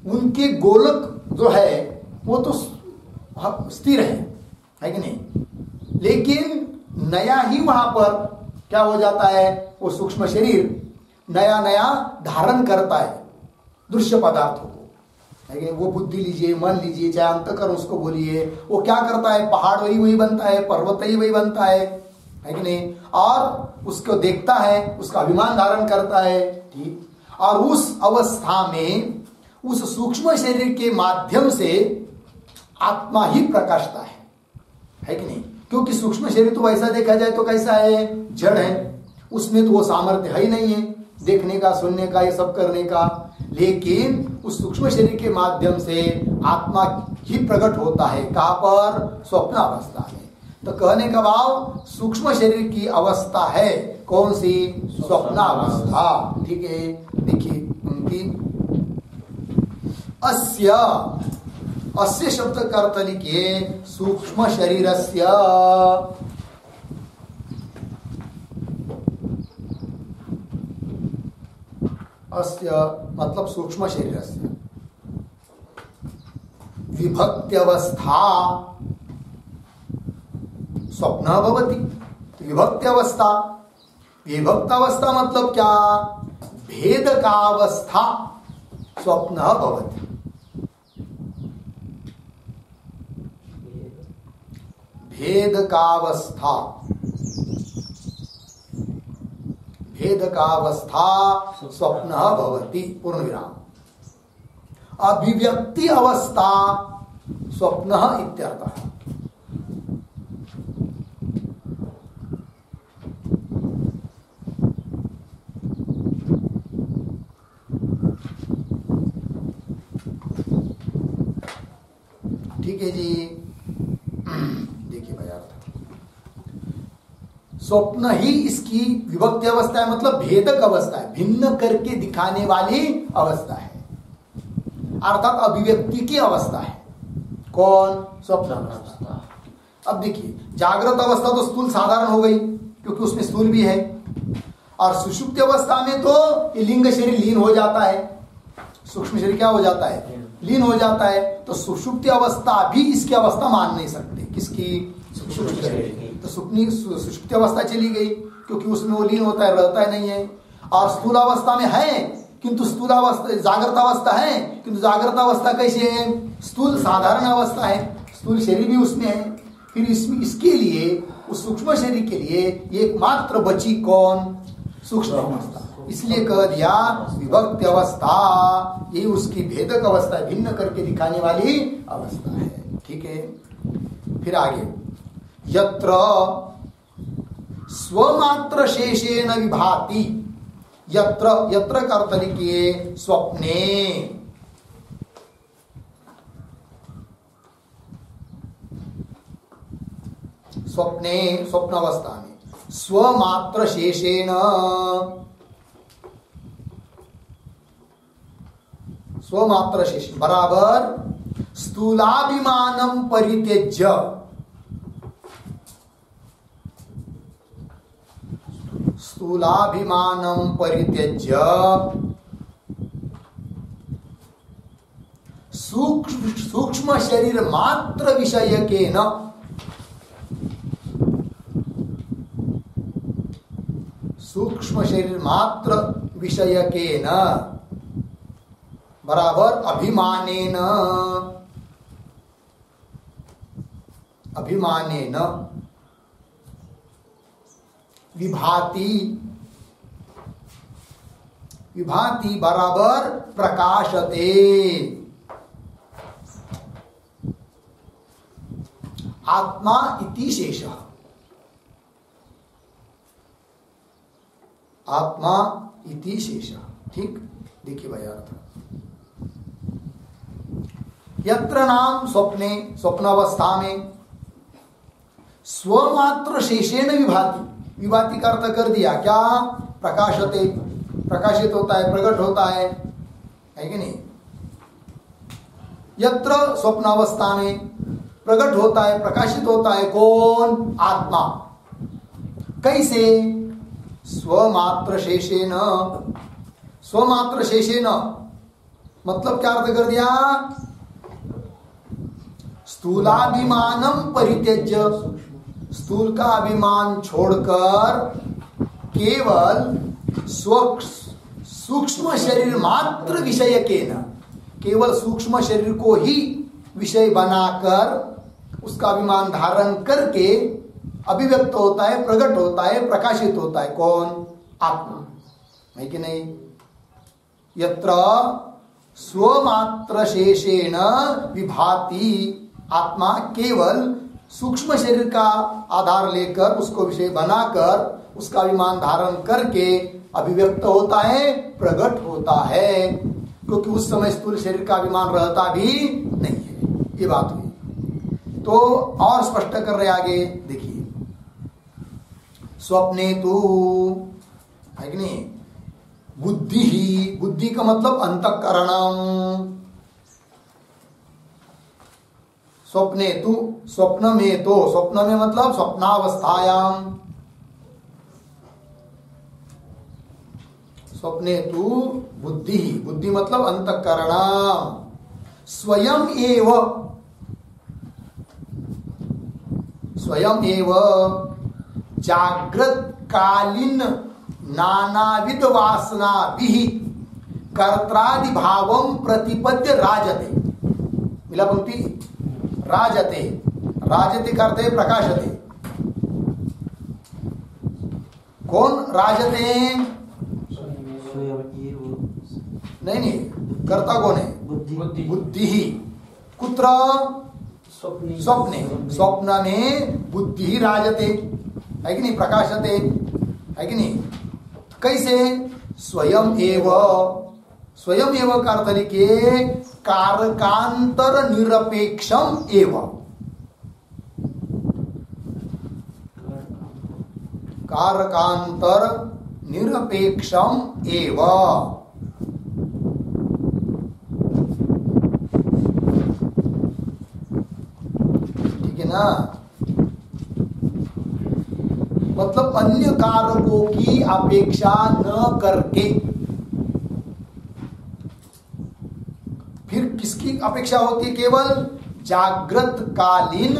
[SPEAKER 1] उनके गोलक जो है वो तो स्थिर है कि नहीं, लेकिन नया ही वहां पर क्या हो जाता है, वो सूक्ष्म शरीर नया नया धारण करता है दृश्य पदार्थों को, है कि नहीं। वो बुद्धि लीजिए, मन लीजिए, चाहे अंतःकरण उसको बोलिए, वो क्या करता है, पहाड़ वही वही बनता है, पर्वत ही वही बनता है कि नहीं, और उसको देखता है, उसका अभिमान धारण करता है, ठीक। और उस अवस्था में उस सूक्ष्म शरीर के माध्यम से आत्मा ही प्रकाशता है कि नहीं। क्योंकि सूक्ष्म शरीर तो वैसा देखा जाए तो कैसा है, जड़ है, उसमें तो वो सामर्थ्य है ही नहीं है देखने का, सुनने का, ये सब करने का। लेकिन उस सूक्ष्म शरीर के माध्यम से आत्मा ही प्रकट होता है, कहां पर? स्वप्न अवस्था में। तो कहने का भाव सूक्ष्म शरीर की अवस्था है कौन सी? स्वप्न अवस्था, ठीक है। देखिए उनकी अस्य शब्द का अर्थ लिखिए सूक्ष्म शरीरस्य। अस्य मतलब सूक्ष्म शरीरस्य विभक्त्यवस्था स्वप्न भवति। विभक्त्यवस्था, विभक्तावस्था मतलब क्या? भेद का अवस्था स्वप्न भवति। भेद का अवस्था, भेद का अवस्था स्वप्न भवति, पूर्ण विराम। अभिव्यक्ति अवस्था स्वप्न इत्यर्थः। ठीक है जी। देखिए भाई, स्वप्न ही इसकी विभक्ति अवस्था है, मतलब भेदक अवस्था है, भिन्न करके दिखाने वाली अवस्था है, अर्थात अभिव्यक्ति की अवस्था है। कौन? स्वप्न अवस्था। अब देखिए, जागृत अवस्था तो स्थूल साधारण हो गई क्योंकि उसमें स्थूल भी है, और सुषुप्ति अवस्था में तो ये लिंग शरीर लीन हो जाता है, सूक्ष्म शरीर क्या हो जाता है? लीन हो जाता है। तो सुषुप्ति अवस्था भी इसकी अवस्था मान नहीं सकते। किसकी? सूक्ष्म शरीर की। तो सुषुप्ति अवस्था चली गई क्योंकि उसमें वो लीन होता है, रहता है नहीं है। और स्थूल अवस्था में है किंतु स्थूल अवस्था, जागृत अवस्था है किंतु जागृत अवस्था कैसी है? स्थूल साधारण अवस्था है, स्थूल शरीर भी उसमें है। फिर इसके लिए, उस सूक्ष्म शरीर के लिए एकमात्र बची कौन? सूक्ष्म अवस्था। इसलिए कह दिया विभक्ति अवस्था, ये उसकी भेदक अवस्था है, भिन्न करके दिखाने वाली अवस्था है, ठीक है। फिर आगे, यत्र स्वमात्र शेषेण विभाति, यत्र, यत्र का अर्थ लिखिए स्वप्ने। स्वप्ने, स्वप्न अवस्था में स्वमात्र शेषेण, स्वमात्र शेष बराबर स्थूलाभिमानम परित्यज्य, स्थूलाभिमानम परित्यज्य सूक्ष्म शरीर मात्र विषयकेन, सूक्ष्म शरीर मात्र विषयकेन बराबर अभिमानेन, अभिमानेन विभाति, विभाति बराबर प्रकाशते, आत्मा इति शेषः, आत्मा इति शेषः। ठीक, देखिए भाई अर्थ। यत्र नाम स्वप्ने, स्वप्नावस्था में स्वमात्र शेषेण विभाति, विभाति का अर्थ कर दिया क्या? प्रकाशते, प्रकाशित होता है, प्रकट होता है कि नहीं? यत्र स्वप्नावस्था में प्रकट होता है, प्रकाशित होता है कौन? आत्मा। कैसे? स्वमात्र शेषेण, स्वमात्र शेषेण मतलब क्या अर्थ कर दिया? स्थूलाभिमानम परित्यज्य, स्थूल का अभिमान छोड़कर केवल सूक्ष्म शरीर मात्र विषय के न, केवल सूक्ष्म शरीर को ही विषय बनाकर उसका अभिमान धारण करके अभिव्यक्त होता है, प्रकट होता है, प्रकाशित होता है कौन? आत्मा, है कि नहीं? यत्र स्वमात्र शेषेण विभाति, आत्मा केवल सूक्ष्म शरीर का आधार लेकर उसको विषय बनाकर उसका अभिमान धारण करके अभिव्यक्त होता है, प्रकट होता है, क्योंकि उस समय स्थूल शरीर का अभिमान रहता भी नहीं है। ये बात हुई। तो और स्पष्ट कर रहे आगे, देखिए। स्वप्ने तू, है कि नहीं? बुद्धि ही, बुद्धि का मतलब अंतःकरणम। स्वप्ने तू, स्वप्न में तो, स्वप्न में मतलब स्वप्नावस्थायाम, स्वप्ने तू बुद्धि, बुद्धि मतलब अंतःकरण, स्वयं एव, स्वयं एव जागृत कालीन नानाविध वासना भी कर्त्रादि भावम प्रतिपद्य राजते। मिला पंक्ति? राजते, राजते करते प्रकाशते। कौन राजते? नहीं, कर्ता कौन है? बुद्धि ही। कुत्र? स्वप्ने, स्वप्न में बुद्धि ही राजते, है कि नहीं? प्रकाशते, है कि नहीं? कैसे? स्वयं एव, स्वयं एव का अर्थ लिखिए कारकांतर निरपेक्षम एव, कारकांतर निरपेक्षम एव। ठीक है ना? मतलब अन्य कारकों की अपेक्षा न करके, फिर किसकी अपेक्षा होती है? केवल जागृत कालीन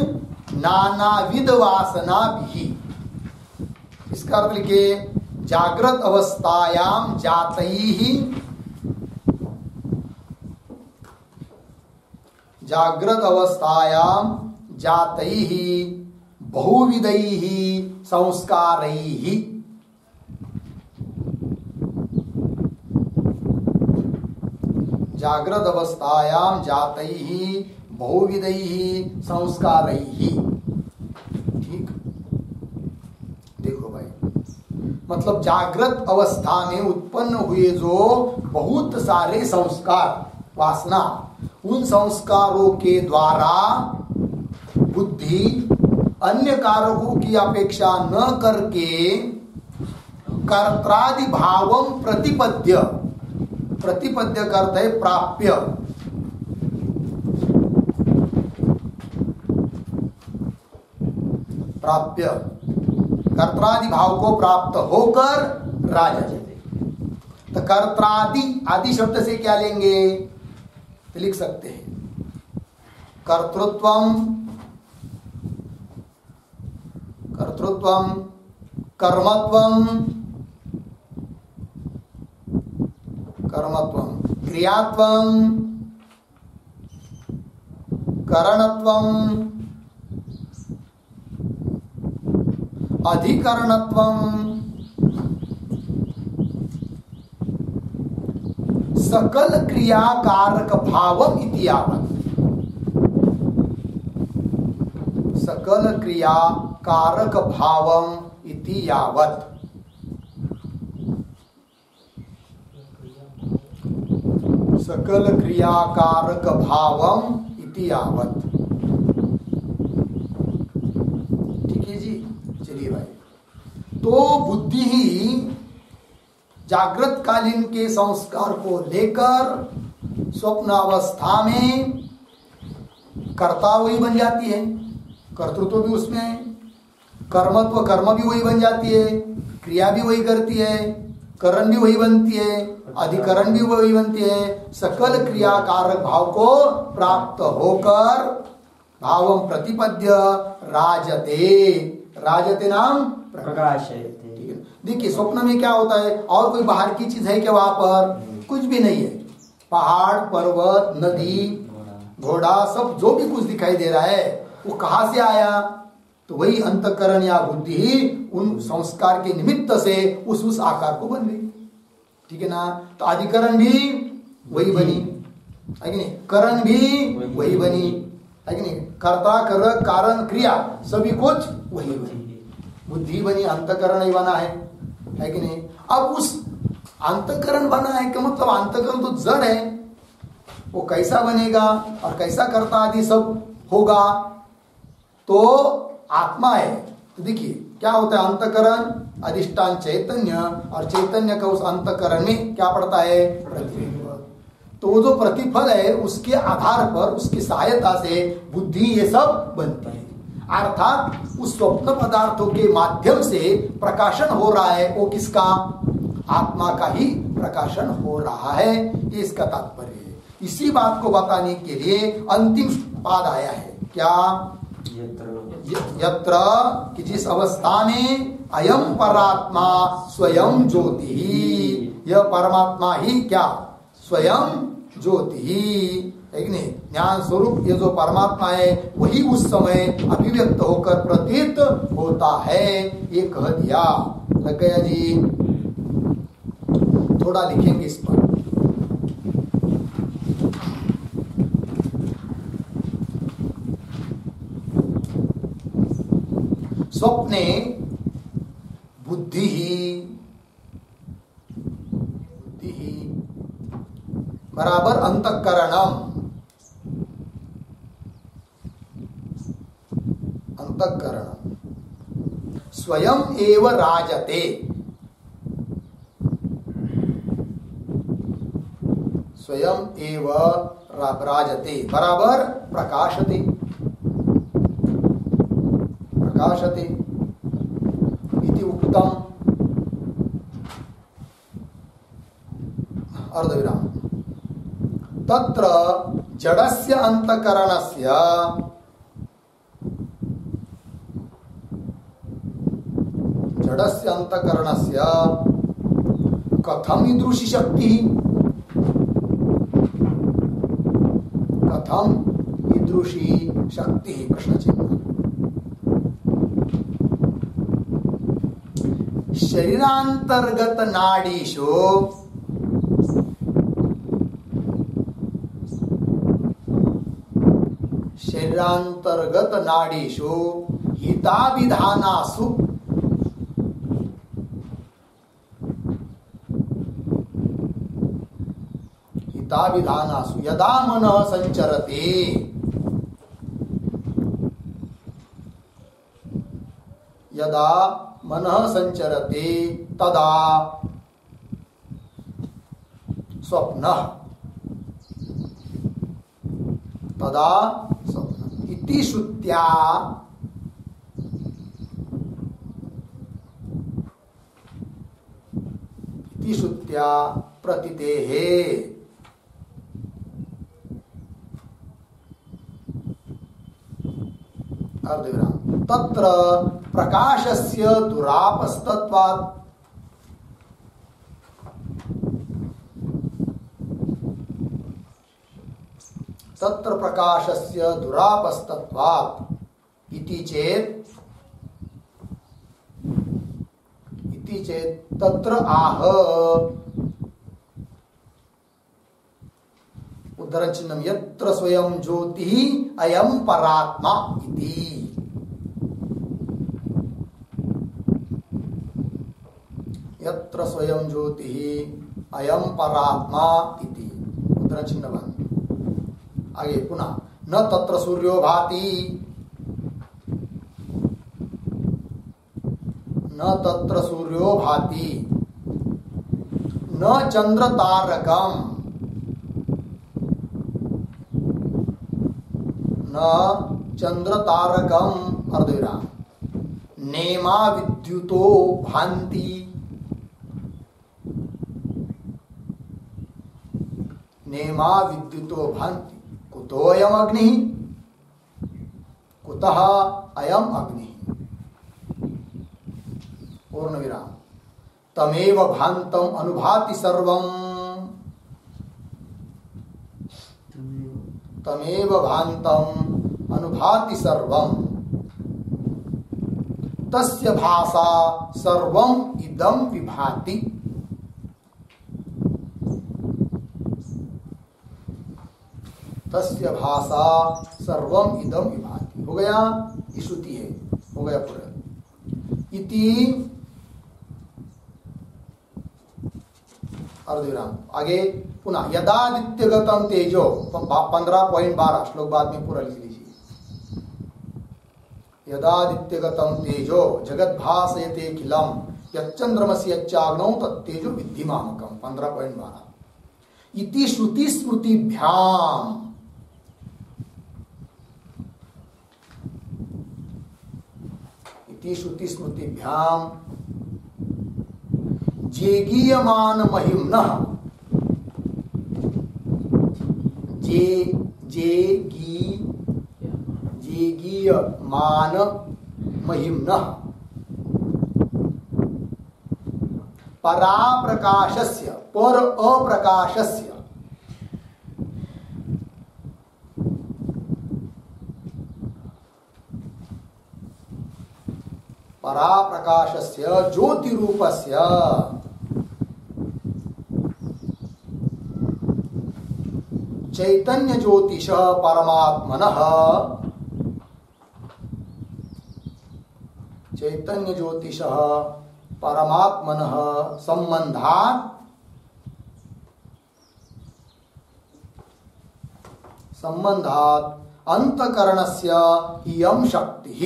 [SPEAKER 1] नानाविध वासना भी। इसका अर्थ लिखिए जागृत अवस्थायाम जातैहि, जागृत अवस्थायाम जातैहि बहुविधैहि संस्कारैहि। जागृत अवस्थायाम जातैहि बहुविधैहि संस्कारैहि। ठीक, देखो भाई, मतलब जागृत अवस्था में उत्पन्न हुए जो बहुत सारे संस्कार, वासना, उन संस्कारों के द्वारा बुद्धि अन्य कारकों की अपेक्षा न करके कर्त्रादि भावम प्रतिपद्य, प्रतिपद्य करते है प्राप्य, प्राप्य कर्त्रादि भाव को प्राप्त होकर राजते। तो कर्त्रादि, आदि शब्द से क्या लेंगे? तो लिख सकते हैं कर्तृत्वम, कर्तृत्वम, कर्मत्वम, कर्मत्वम, क्रियात्वम, करणत्वम, अधिकरणत्वं सकल क्रियाकारक भावम इति यावत्। सकल क्रियाकारक भावम इति यावत्। सकल क्रियाकारक भावम इति यावत्। ठीक है जी, चलिए भाई। तो बुद्धि ही जागृत कालीन के संस्कार को लेकर स्वप्न अवस्था में कर्ता वही बन जाती है, कर्तृत्व भी उसमें है, कर्मत्व कर्म भी वही बन जाती है, क्रिया भी वही करती है, करण भी वही बनती है, अधिकरण भी वही बनती है। सकल क्रियाकारक भाव को प्राप्त होकर भावम प्रतिपद्य राजते, राजते नाम
[SPEAKER 2] प्रकाशयते।
[SPEAKER 1] देखिए स्वप्न में क्या होता है, और कोई बाहर की चीज है क्या वहां पर? कुछ भी नहीं है। पहाड़, पर्वत, नदी, घोड़ा, सब जो भी कुछ दिखाई दे रहा है वो कहां से आया? तो वही अंतःकरण या बुद्धि ही उन संस्कार के निमित्त से उस आकार को बन गई। ठीक है ना? तो अधिकरण भी वही बनी है कि नहीं, करण भी वही बनी है कि नहीं, कर्ता कर कारण क्रिया सभी कुछ वही बनी, बुद्धि बनी, अंतःकरण ही बना है कि नहीं। अब उस अंतःकरण बना है क्या मतलब अंतःकरण तो जड़ है, वो कैसा बनेगा और कैसा कर्ता आदि सब होगा? तो आत्मा है। तो देखिए क्या होता है, अंतःकरण अधिष्ठान चैतन्य, और चैतन्य का उस अंतःकरण में क्या पड़ता है? प्रतिफल। तो वो जो प्रतिफल है उसके आधार पर, उसकी सहायता से बुद्धि ये सब बनती है। अर्थात उस स्वप्न पदार्थों के माध्यम से प्रकाशन हो रहा है, वो किसका? आत्मा का ही प्रकाशन हो रहा है, ये इसका तात्पर्य है। इसी बात को बताने के लिए अंतिम पाद आया है क्या? यत्र कि जिस अवस्था में अयम परात्मा स्वयं ज्योति ही, यह परमात्मा ही क्या? स्वयं ज्योति ही, है नहीं? ज्ञान स्वरूप ये जो परमात्मा है वही उस समय अभिव्यक्त होकर प्रतीत होता है, ये कह दिया। लग गया जी? थोड़ा लिखेंगे इस पर। स्वप्ने बुद्धि बराबर अंतःकरणम, अंतःकरण स्वयं एव राजते, स्वयं एव राजते बराबर प्रकाशते, प्रकाशते इति उक्तम। अर्धविराम। तत्र जडस्य अंतःकरणस्य कथम ईदृशी शक्ति, कथम ईदृशी शक्ति? प्रश्न चिन्ह। शरीरांतर्गत नाडीषु हिताभिधानासु यदा मनः संचरति, यदा मनः संचरति तदा स्वप्नः, तदा स्वप्नः इति श्रुत्या प्रतीतेः। अर्धविराम। तत्र प्रकाशस्य दुरापस्तत्वात्, तत्र प्रकाशस्य दुरापस्तत्वात् इति चेत् इति चेत् तत्र आह उद्धरणचिह्नं यत्र स्वयं ज्योतिः अयं परात्मा इति। यत्र स्वयं ज्योतिः अयं परात्मा इति उद्धरणचिह्न बंद। आगे पुनः न तत्र सूर्यो भाति, न तत्र सूर्यो भाति, न चंद्र तारकम, न चंद्र तारकम अर्धविराम, नेमा विद्युतो भान्ति, नेमा विद्युतो भान्ति, कुतोऽयम् अग्निः, कुतः अयम् अग्निः। पूर्णविराम। तमेव भान्तम् अनुभाति सर्वम्, तमेव भान्तम् अनुभाति सर्वम्, तस्य भासा सर्वम् इदं विभाति। तस्य भासा सर्वम इदम विभाति। हो गया, ये श्रुति है, हो गया पूरा। इति अर्धविराम। आगे पुनः यदादित्यगतम तेजो 15.12 श्लोक बाद में पूरा लिख लीजिए। यदादित्यगतम तेजो जगत भासयते किलम यच्चंद्रमसि यच्चाग्नौ तत्तेजो विद्धिमामकम 15.12। इति श्रुति स्मृतिभ्याम, श्रुति स्मृतिभ्याम जेगीयमान महिम्नः, जेगीयमान महिम्नः पराप्रकाशस्य पर अप्रकाशस्य पराप्रकाशस्य ज्योतिरूपस्य चैतन्य ज्योतिषः परमात्मनः, चैतन्य ज्योतिषः परमात्मनः संबंधात् अंतकरणस्य इयं शक्तिः,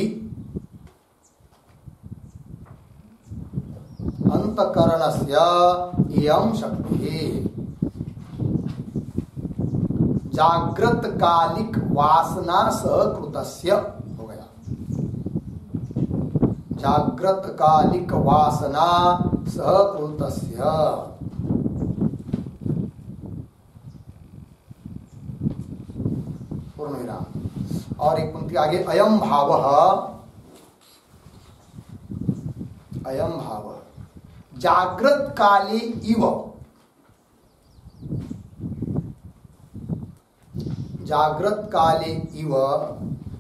[SPEAKER 1] अंतकरणस्य इयं शक्तिः जागृत कालिक वासना सहकृतस्य। हो गया, जागृत कालिक वासना सहकृतस्य। पूर्णविराम। और एक पंक्ति आगे, अयं भावः, अयं भावः जागृत काले इव, जागृत काले इव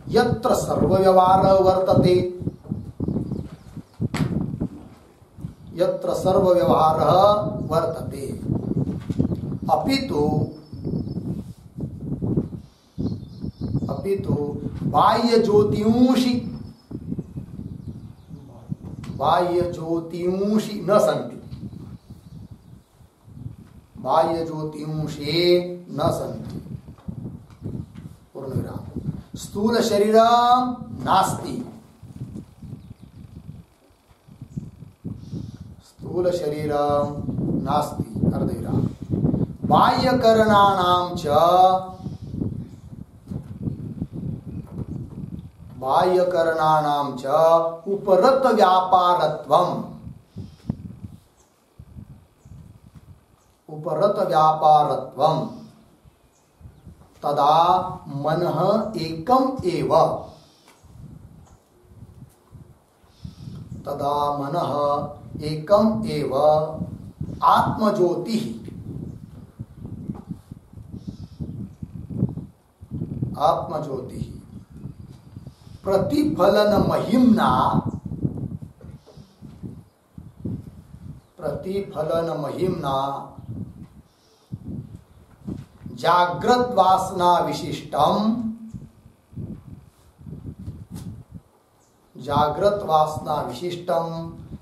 [SPEAKER 1] यत्र सर्वव्यवहारः वर्तते, यत्र सर्वव्यवहारः वर्तते, अपितु बाह्य ज्योतिंषि, बाह्य ज्योतिंषि न सन्ति, बाह्य ज्योतिंषे न सन्ति। पूर्णविराम। स्थूल शरीरम नास्ति, स्थूल शरीरम नास्ति अर्धविराम। बाह्यकरणानां च, बाह्यकरणानां च उपरत व्यापारत्वम्, उपरत व्यापारत्वम् तदा मनः एकम एव, तदा मनः एकम एव आत्मज्योतिः, आत्मज्योतिः प्रतिफलन महिम्ना, प्रतिफलन महिम्ना जाग्रत वासना विशिष्टम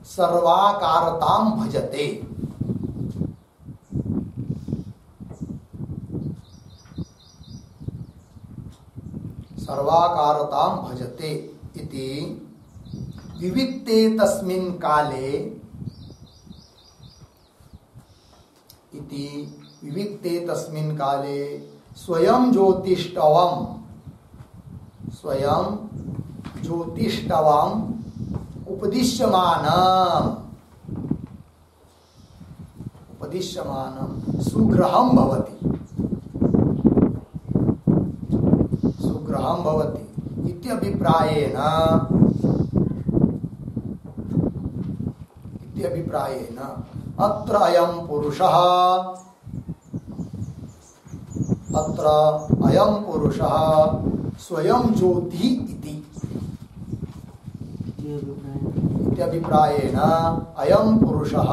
[SPEAKER 1] सर्वाकारताम भजते। सर्वाकारताम भजते इति विविक्ते तस्मिन् काले स्वयं ज्योतिष्टवम् उपदिश्यमानम् सुग्रहं भवति इत्यभिप्रायेण अत्र अयं पुरुषः स्वयं ज्योतिः इति इत्यभिप्रायेण अयं पुरुषः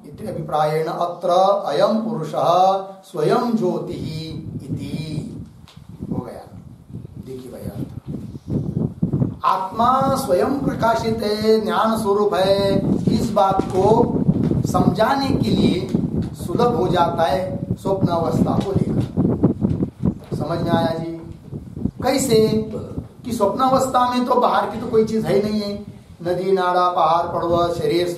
[SPEAKER 1] इत्यभिप्रायेण अत्र अयं पुरुषः स्वयं ज्योतिः इति हो गया। देखिए भैया, आत्मा स्वयं प्रकाशित है, ज्ञान स्वरूप है, इस बात को समझाने के लिए सुलभ हो जाता है स्वप्न अवस्था को लेकर। समझ में आया जी? कैसे कि स्वप्न अवस्था में तो बाहर की तो कोई चीज है ही नहीं है, नदी नाला पहाड़ पर्वत शरीर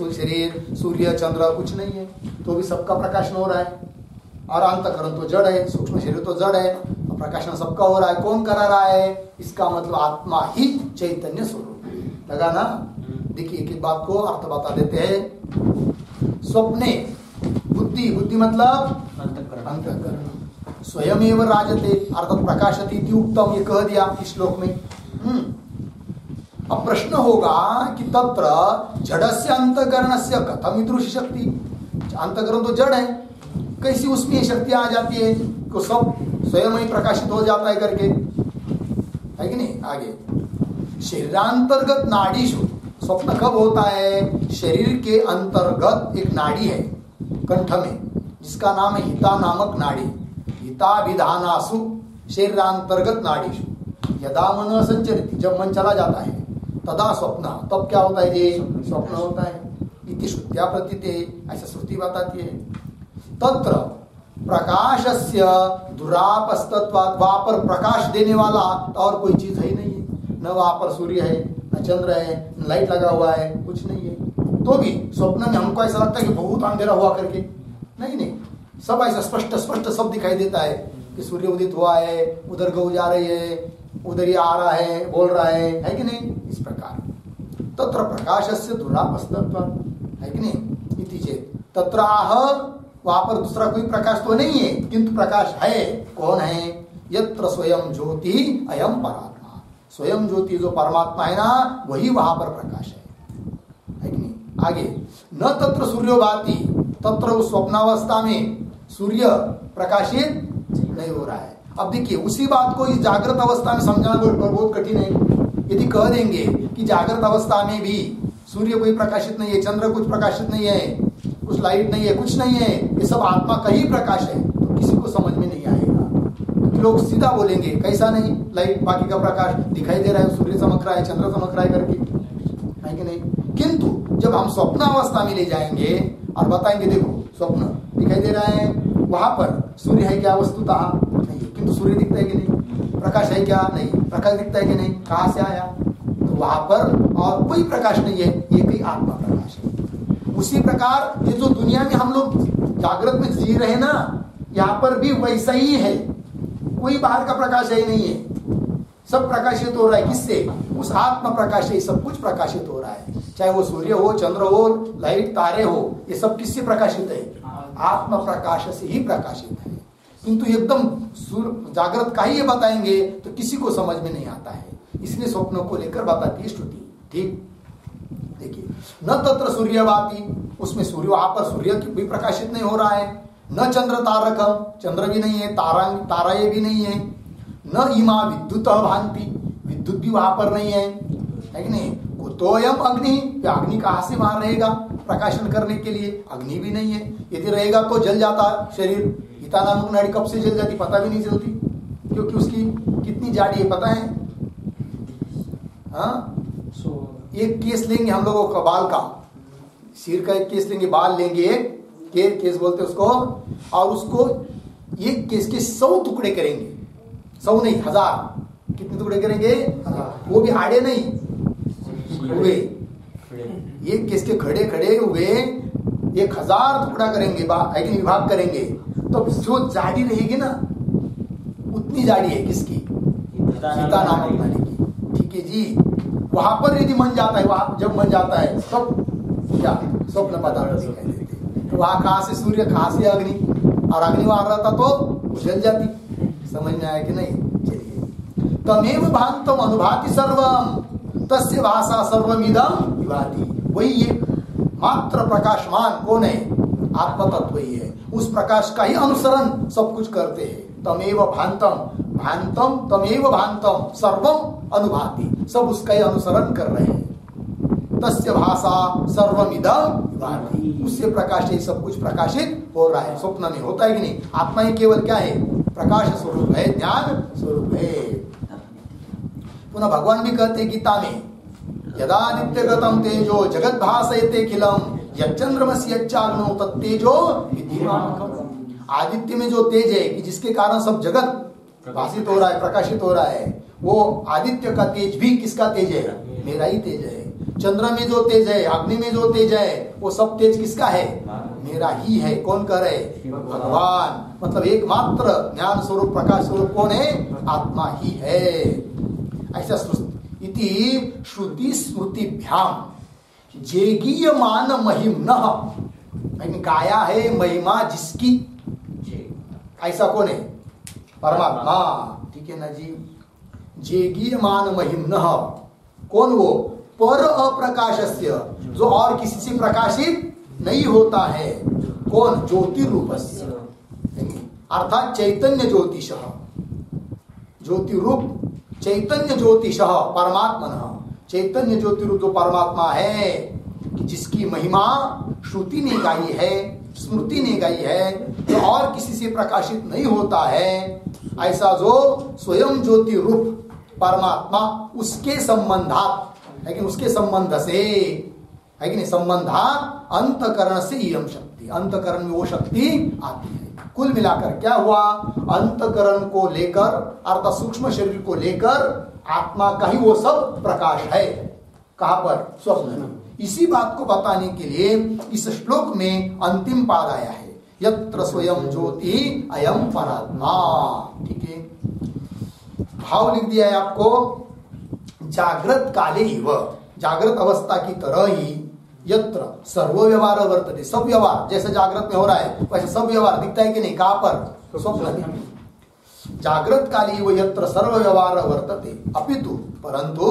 [SPEAKER 1] सूर्य चंद्र कुछ नहीं है, तो भी सबका प्रकाशन हो रहा है। और अंतःकरण तो जड़ है, सूक्ष्म शरीर तो जड़ है, प्रकाशन सबका हो रहा है। कौन करा रहा है? इसका मतलब आत्मा ही चैतन्य स्वरूप लगा ना। देखिए एक एक बात को अर्थ बता देते हैं। स्वप्ने बुद्धि मतलब अंतःकरण स्वयं एवं राजते अर्थात प्रकाशति इति उक्तम, ये कह दिया इस श्लोक में। अब प्रश्न होगा कि तत्र जड़स्य अंतःकरणस्य कथम ईदृशी शक्ति? अंतःकरण तो जड़ है, कैसी उसमें ये शक्ति आ जाती है कि सब स्वयं ही प्रकाशित हो जाता है करके, है कि नहीं? आगे शरीरांतर्गत नाड़ीषु स्वप्न कब होता है? शरीर के अंतर्गत एक नाड़ी है कंठ में, जिसका नाम है हिता नामक नाड़ी। हिता विधानासु शरीरांतर्गत नाड़ीषु यदा मन संचरित, जब मन चला जाता है, तदा स्वप्न, तब क्या होता है? ये स्वप्न होता है। इति श्रुत्या प्रतीते, ऐसा श्रुति बताती है। तत्र प्रकाशस्य दुरापस्तत्वात्, वहां पर प्रकाश देने वाला और कोई चीज है ही नहीं है, न वहां पर सूर्य है, न चंद्र है, न लाइट लगा हुआ है, कुछ नहीं है। तो भी स्वप्न में हमको ऐसा लगता है कि बहुत अंधेरा हुआ करके, नहीं, सब ऐसा स्पष्ट सब दिखाई देता है कि सूर्य उदित हुआ है, उधर गौ जा रही है, उधर ही आ रहा है, बोल रहा है कि नहीं? इस प्रकार तत्र प्रकाशस्य दुरापस्तत्वात्, है कि नहीं? इति चेत तत्र आह, वहां पर दूसरा कोई प्रकाश तो नहीं है, किंतु प्रकाश है। कौन है? यत्र स्वयं ज्योति अयम परात्मा, स्वयं ज्योति जो परमात्मा है ना, वही वहां पर प्रकाश है कि नहीं? आगे न तत्र सूर्यो भाति, तत्र उस स्वप्नावस्था में सूर्य प्रकाशित नहीं हो रहा है। अब देखिए उसी बात को इस जागृत अवस्था में समझाना बहुत कठिन है। यदि कह देंगे कि जागृत अवस्था में भी सूर्य कोई प्रकाशित नहीं है, चंद्र कुछ प्रकाशित नहीं है, कुछ लाइट नहीं है, कुछ नहीं है, ये सब आत्मा का ही प्रकाश है, तो किसी को समझ में नहीं आएगा। लोग सीधा बोलेंगे कैसा नहीं, लाइट बाकी का प्रकाश दिखाई दे रहा है, सूर्य चमक रहा है, चंद्र चमक रहा है करके, है कि नहीं? किंतु जब हम स्वप्न अवस्था में ले जाएंगे और बताएंगे देखो स्वप्न दिखाई दे रहा है, वहां पर सूर्य है क्या? वस्तुतः नहीं, किंतु सूर्य दिखता है कि नहीं? प्रकाश है क्या? नहीं, प्रकाश दिखता है कि नहीं? कहां से आया? तो वहां पर और कोई प्रकाश नहीं है, एक ही आत्मा प्रकाश है। उसी प्रकार ये जो दुनिया में हम लोग जागृत में जी रहे ना, यहाँ पर भी वैसा ही है, कोई बाहर का प्रकाश है ही नहीं है, सब प्रकाशित हो रहा है। किससे? उस आत्मा प्रकाश से सब कुछ प्रकाशित हो रहा है, चाहे वो सूर्य हो, चंद्र हो, लाइट तारे हो, ये सब किससे प्रकाशित है? आत्मा प्रकाश से ही प्रकाशित है। किंतु एकदम जागृत का ही ये बताएंगे तो किसी को समझ में नहीं आता है, इसलिए स्वप्नों को लेकर बताती है श्रुति। ठीक, देखिए न तत्र सूर्यवाती, उसमें सूर्य, वहां पर सूर्य भी प्रकाशित नहीं हो रहा है, न चंद्र तारकम, चंद्र भी नहीं है, ताराएं भी नहीं है, न इमा विद्युत भांति, विद्युत भी वहां पर नहीं है कि नहीं? कुतोयम अग्नि, अग्नि कहां से वहां रहेगा प्रकाशन करने के लिए? अग्नि भी नहीं है। यदि रहेगा तो जल जाता शरीर। गीता नामक नाड़ी कब से जल जाती पता भी नहीं चलती, क्योंकि उसकी कितनी जाड़ी है पता है? हाँ, एक केस लेंगे हम लोगों का बाल का, सिर का एक केस लेंगे, बाल लेंगे एक केस बोलते उसको, और उसको एक केस के 100 टुकड़े करेंगे, 100 नहीं 1000। कितने टुकड़े करेंगे? वो भी आड़े नहीं हुए, एक केस के खड़े खड़े हुए 1000 टुकड़ा करेंगे, विभाग करेंगे, तो जो जाड़ी रहेगी ना उतनी जाड़ी है किसकी? सीता नामक नाड़ी की। ठीक है जी। वहां पर यदि मन जाता है, वहां जब मन जाता है तब क्या स्वप्न पदार्थ दिखाई देते। तो वहां कहां से सूर्य, कहां से अग्नि, और अग्नि वहां रहता तो जल जाती। समझ में आया कि नहीं? चलिए, तमेव भांतम अनुभाति सर्वम तस्य भाषा सर्वमिदं विभाति। वही ये मात्र प्रकाशमान कौन है? आत्म तत्व ही है। उस प्रकाश का ही अनुसरण सब कुछ करते हैं। तमेव भांतम, भांतम तमेव भांतम सर्वम अनुभाति, सब उसका ही अनुसरण कर रहे हैं। तस्य भाषा सर्वमिदं विभाति, उससे प्रकाश ही सब कुछ प्रकाशित हो रहा है। स्वप्न में होता है कि नहीं? आत्मा ही केवल क्या है? प्रकाश स्वरूप है, ज्ञान स्वरूप है। पुनः भगवान भी कहते गीता में, यदादित्यगतम तेजो जगत भासयते खिलम यच्चंद्रमसि यच्चाग्नो तत्तेजो विद्युमानकम्। आदित्य में जो तेज है कि जिसके कारण सब जगत भाषित हो रहा है, प्रकाशित हो रहा है, वो आदित्य का तेज भी किसका तेज है? मेरा ही तेज है। चंद्र में जो तेज है, अग्नि में जो तेज है, वो सब तेज किसका है? मेरा ही है। कौन कर रहे? भगवान। मतलब एकमात्र ज्ञान स्वरूप प्रकाश स्वरूप कौन है? आत्मा ही है। ऐसा इति श्रुति स्मृतिभ्याम जेगीयमान महिम्नः, गाया है महिमा जिसकी, ऐसा कौन है? परमात्मा। ठीक है ना जी। जेगीयमान महिम्नः, कौन वो? पर अप्रकाशस्य, जो और किसी से प्रकाशित नहीं होता है। कौन? ज्योतिरूपस्य, अर्थात चैतन्य ज्योतिषः, ज्योति रूप चैतन्य ज्योतिषः परमात्मनः, चैतन्य ज्योति रूप जो परमात्मा है, कि जिसकी महिमा श्रुति ने गाई है, स्मृति ने गाई है, जो और किसी से प्रकाशित नहीं होता है। ऐसा जो स्वयं ज्योति रूप परमात्मा, उसके संबंधात, लेकिन उसके संबंध से है कि नहीं? संबंधात अंतकरण से यम शक्ति, अंतकरण में वो शक्ति आती है। कुल मिलाकर क्या हुआ? अंतकरण को लेकर अर्थात सूक्ष्म शरीर को लेकर आत्मा का ही वो सब प्रकाश है। कहां पर? स्वप्न में। इसी बात को बताने के लिए इस श्लोक में अंतिम पाद आया है, यत्र स्वयं ज्योति अयम परात्मा। ठीक है, भाव लिख दिया है आपको, जागृत काले इव, जागृत अवस्था की तरह ही यत्र सर्व व्यवहार वर्तते, सब व्यवहार जैसे जागृत में हो रहा है वैसे सब व्यवहार दिखता है कि नहीं? कहां पर? स्वप्न में। जागृत काले इव यत्र सर्व व्यवहार वर्तते अपितु परंतु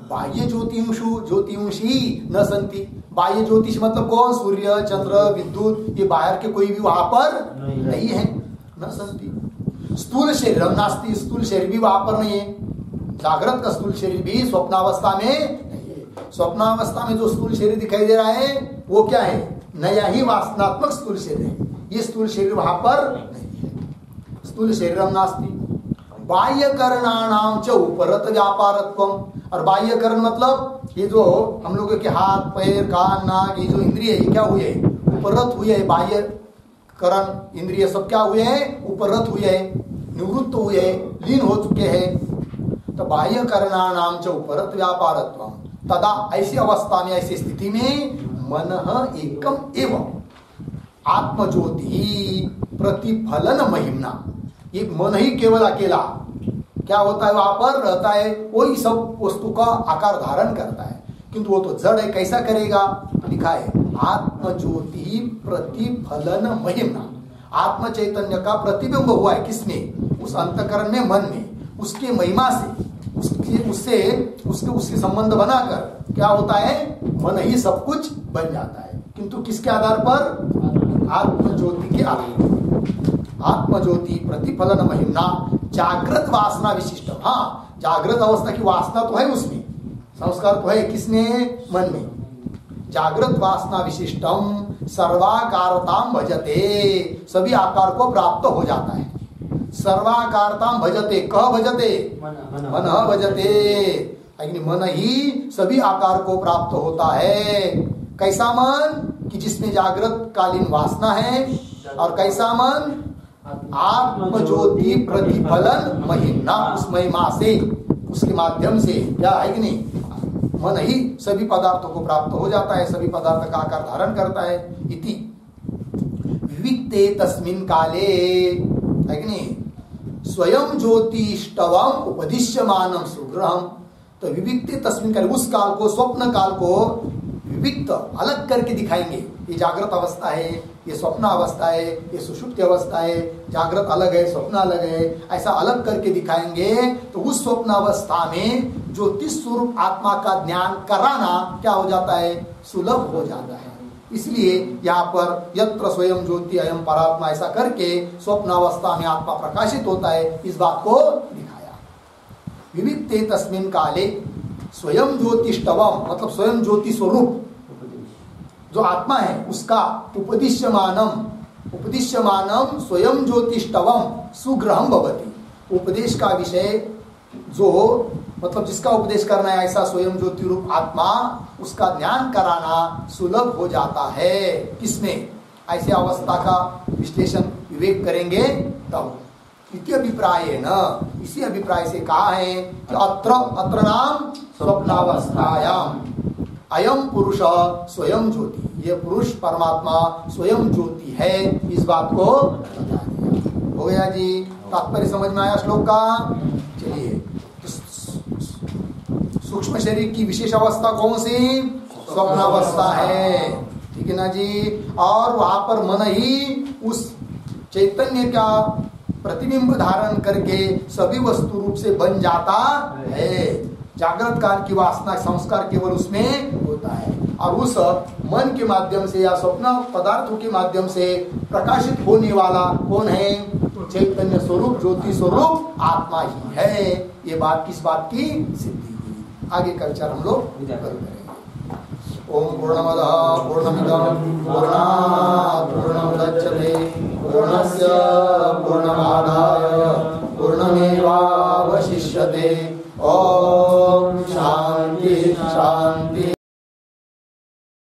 [SPEAKER 1] बाह्य ज्योतिषु ज्योतिषी न संति। बाह्य ज्योतिष मतलब कौन? सूर्य, चंद्र, विद्युत, ये बाहर के कोई भी वहां पर नहीं है। न संति। स्थूल शरीर नास्ति, स्थूल शरीर भी वहां पर नहीं है। जागृत का स्थूल शरीर भी स्वप्नावस्था में नहीं है। स्वप्नावस्था में जो स्थूल शरीर दिखाई दे रहा है वो क्या है? नया ही वासनात्मक स्थूल शरीर है। ये स्थूल शरीर वहां पर नहीं है। स्थूल शरीरम नास्ति। बाह्य करणानाम च उपरत व्यापारत्वम, और बाह्य करण मतलब ये जो हम लोगों के हाथ, पैर, कान, नाक, ये जो इंद्रिय ये क्या हुए? उपरत हुए है। बाह्य करण इंद्रिय सब क्या हुए हैं? उपरत हुए है, निवृत्त हुए है, लीन हो चुके हैं। तो बाह्य करणानाम च उपरत व्यापारत्वम, तदा ऐसी अवस्था में, ऐसी स्थिति में मनः एकम एवं आत्मज्योति प्रतिफलन महिम्ना, एक मन ही केवल अकेला क्या होता है? वहां पर रहता है, वही सब वस्तु का आकार धारण करता है, किंतु वो तो जड़ है, कैसा करेगा? लिखा है आत्मज्योति प्रतिफलन महिम्ना। आत्म चैतन्य का प्रतिबिंब हुआ है किसमें? उस अंतकरण में, मन में। उसके महिमा से, उसके संबंध बनाकर क्या होता है? मन ही सब कुछ बन जाता है, किंतु किसके आधार पर? आत्मज्योति के आधार पर। आत्मज्योति प्रतिफलन महिम्ना जागृत वासना विशिष्ट। हाँ, जागृत अवस्था की वासना तो है उसमें, संस्कार तो है किसने? मन में। जागृत वासना विशिष्टम सर्वाकारताम भजते, सभी आकार को प्राप्त हो जाता है। सर्वाकारताम भजते, कह भजते? मन भजते, यानी मन ही सभी आकार को प्राप्त होता है। कैसा मन? कि जिसमें जागृत कालीन वासना है। और कैसा मन? आत्म ज्योति प्रतिफलन महिमा, उस महिमा से, उसके माध्यम से, क्या है कि नहीं, मन ही सभी पदार्थों को प्राप्त हो जाता है, सभी पदार्थ का आकार धारण करता है। इति विविक्ते तस्मिन् काले, है कि नहीं, स्वयं ज्योतिष्टवम उपदिश्यमानम सुग्रहम। तो विविक्ते तस्मिन् काले, उस काल को, स्वप्न काल को विविक्त अलग करके दिखाएंगे। ये जागृत अवस्था है, ये स्वप्न अवस्था है, ये सुषुप्ति अवस्था है। जागृत अलग है, स्वप्न अलग है, ऐसा अलग करके दिखाएंगे। तो उस स्वप्न अवस्था में ज्योतिष स्वरूप आत्मा का ज्ञान कराना क्या हो जाता है? सुलभ हो जाता है। इसलिए यहाँ पर यत्र स्वयं ज्योति अयम परात्मा ऐसा करके स्वप्न अवस्था में आत्मा प्रकाशित होता है, इस बात को दिखाया। विविक्ते तस्मिन् काले स्वयं ज्योतिष्टवम, मतलब स्वयं ज्योति स्वरूप जो आत्मा है उसका उपदिश्यमानम स्वयं ज्योतिष्टवम सुग्रहम भवति। उपदेश का विषय जो, मतलब जिसका उपदेश करना है, ऐसा स्वयं ज्योति रूप आत्मा, उसका ज्ञान कराना सुलभ हो जाता है। किसमें? ऐसी अवस्था का विश्लेषण विवेक करेंगे तब। इति अभिप्राय है न, इसी अभिप्राय से कहा है कि अत्र नाम स्वप्नावस्थायाम अयम पुरुष स्वयं ज्योति, ये पुरुष परमात्मा स्वयं ज्योति है, इस बात को बता दिया। हो गया जी, तात्पर्य समझ में आया श्लोक का? चलिए, सूक्ष्म शरीर की विशेष अवस्था कौन सी? स्वप्नावस्था है, ठीक है ना जी। और वहां पर मन ही उस चैतन्य का प्रतिबिंब धारण करके सभी वस्तु रूप से बन जाता है। जागृत काल की वासना संस्कार केवल उसमें होता है, और उस मन के माध्यम से या स्वप्न पदार्थों के माध्यम से प्रकाशित होने वाला कौन है? चैतन्य स्वरूप, ज्योति स्वरूप आत्मा ही है। ये बात किस बात की सिद्धि हुई? आगे का विचार हम लोग करेंगे। ओम पूर्णमदः पूर्णमिदं पूर्णात् पूर्णमुदच्यते पूर्णस्य पूर्णमादाय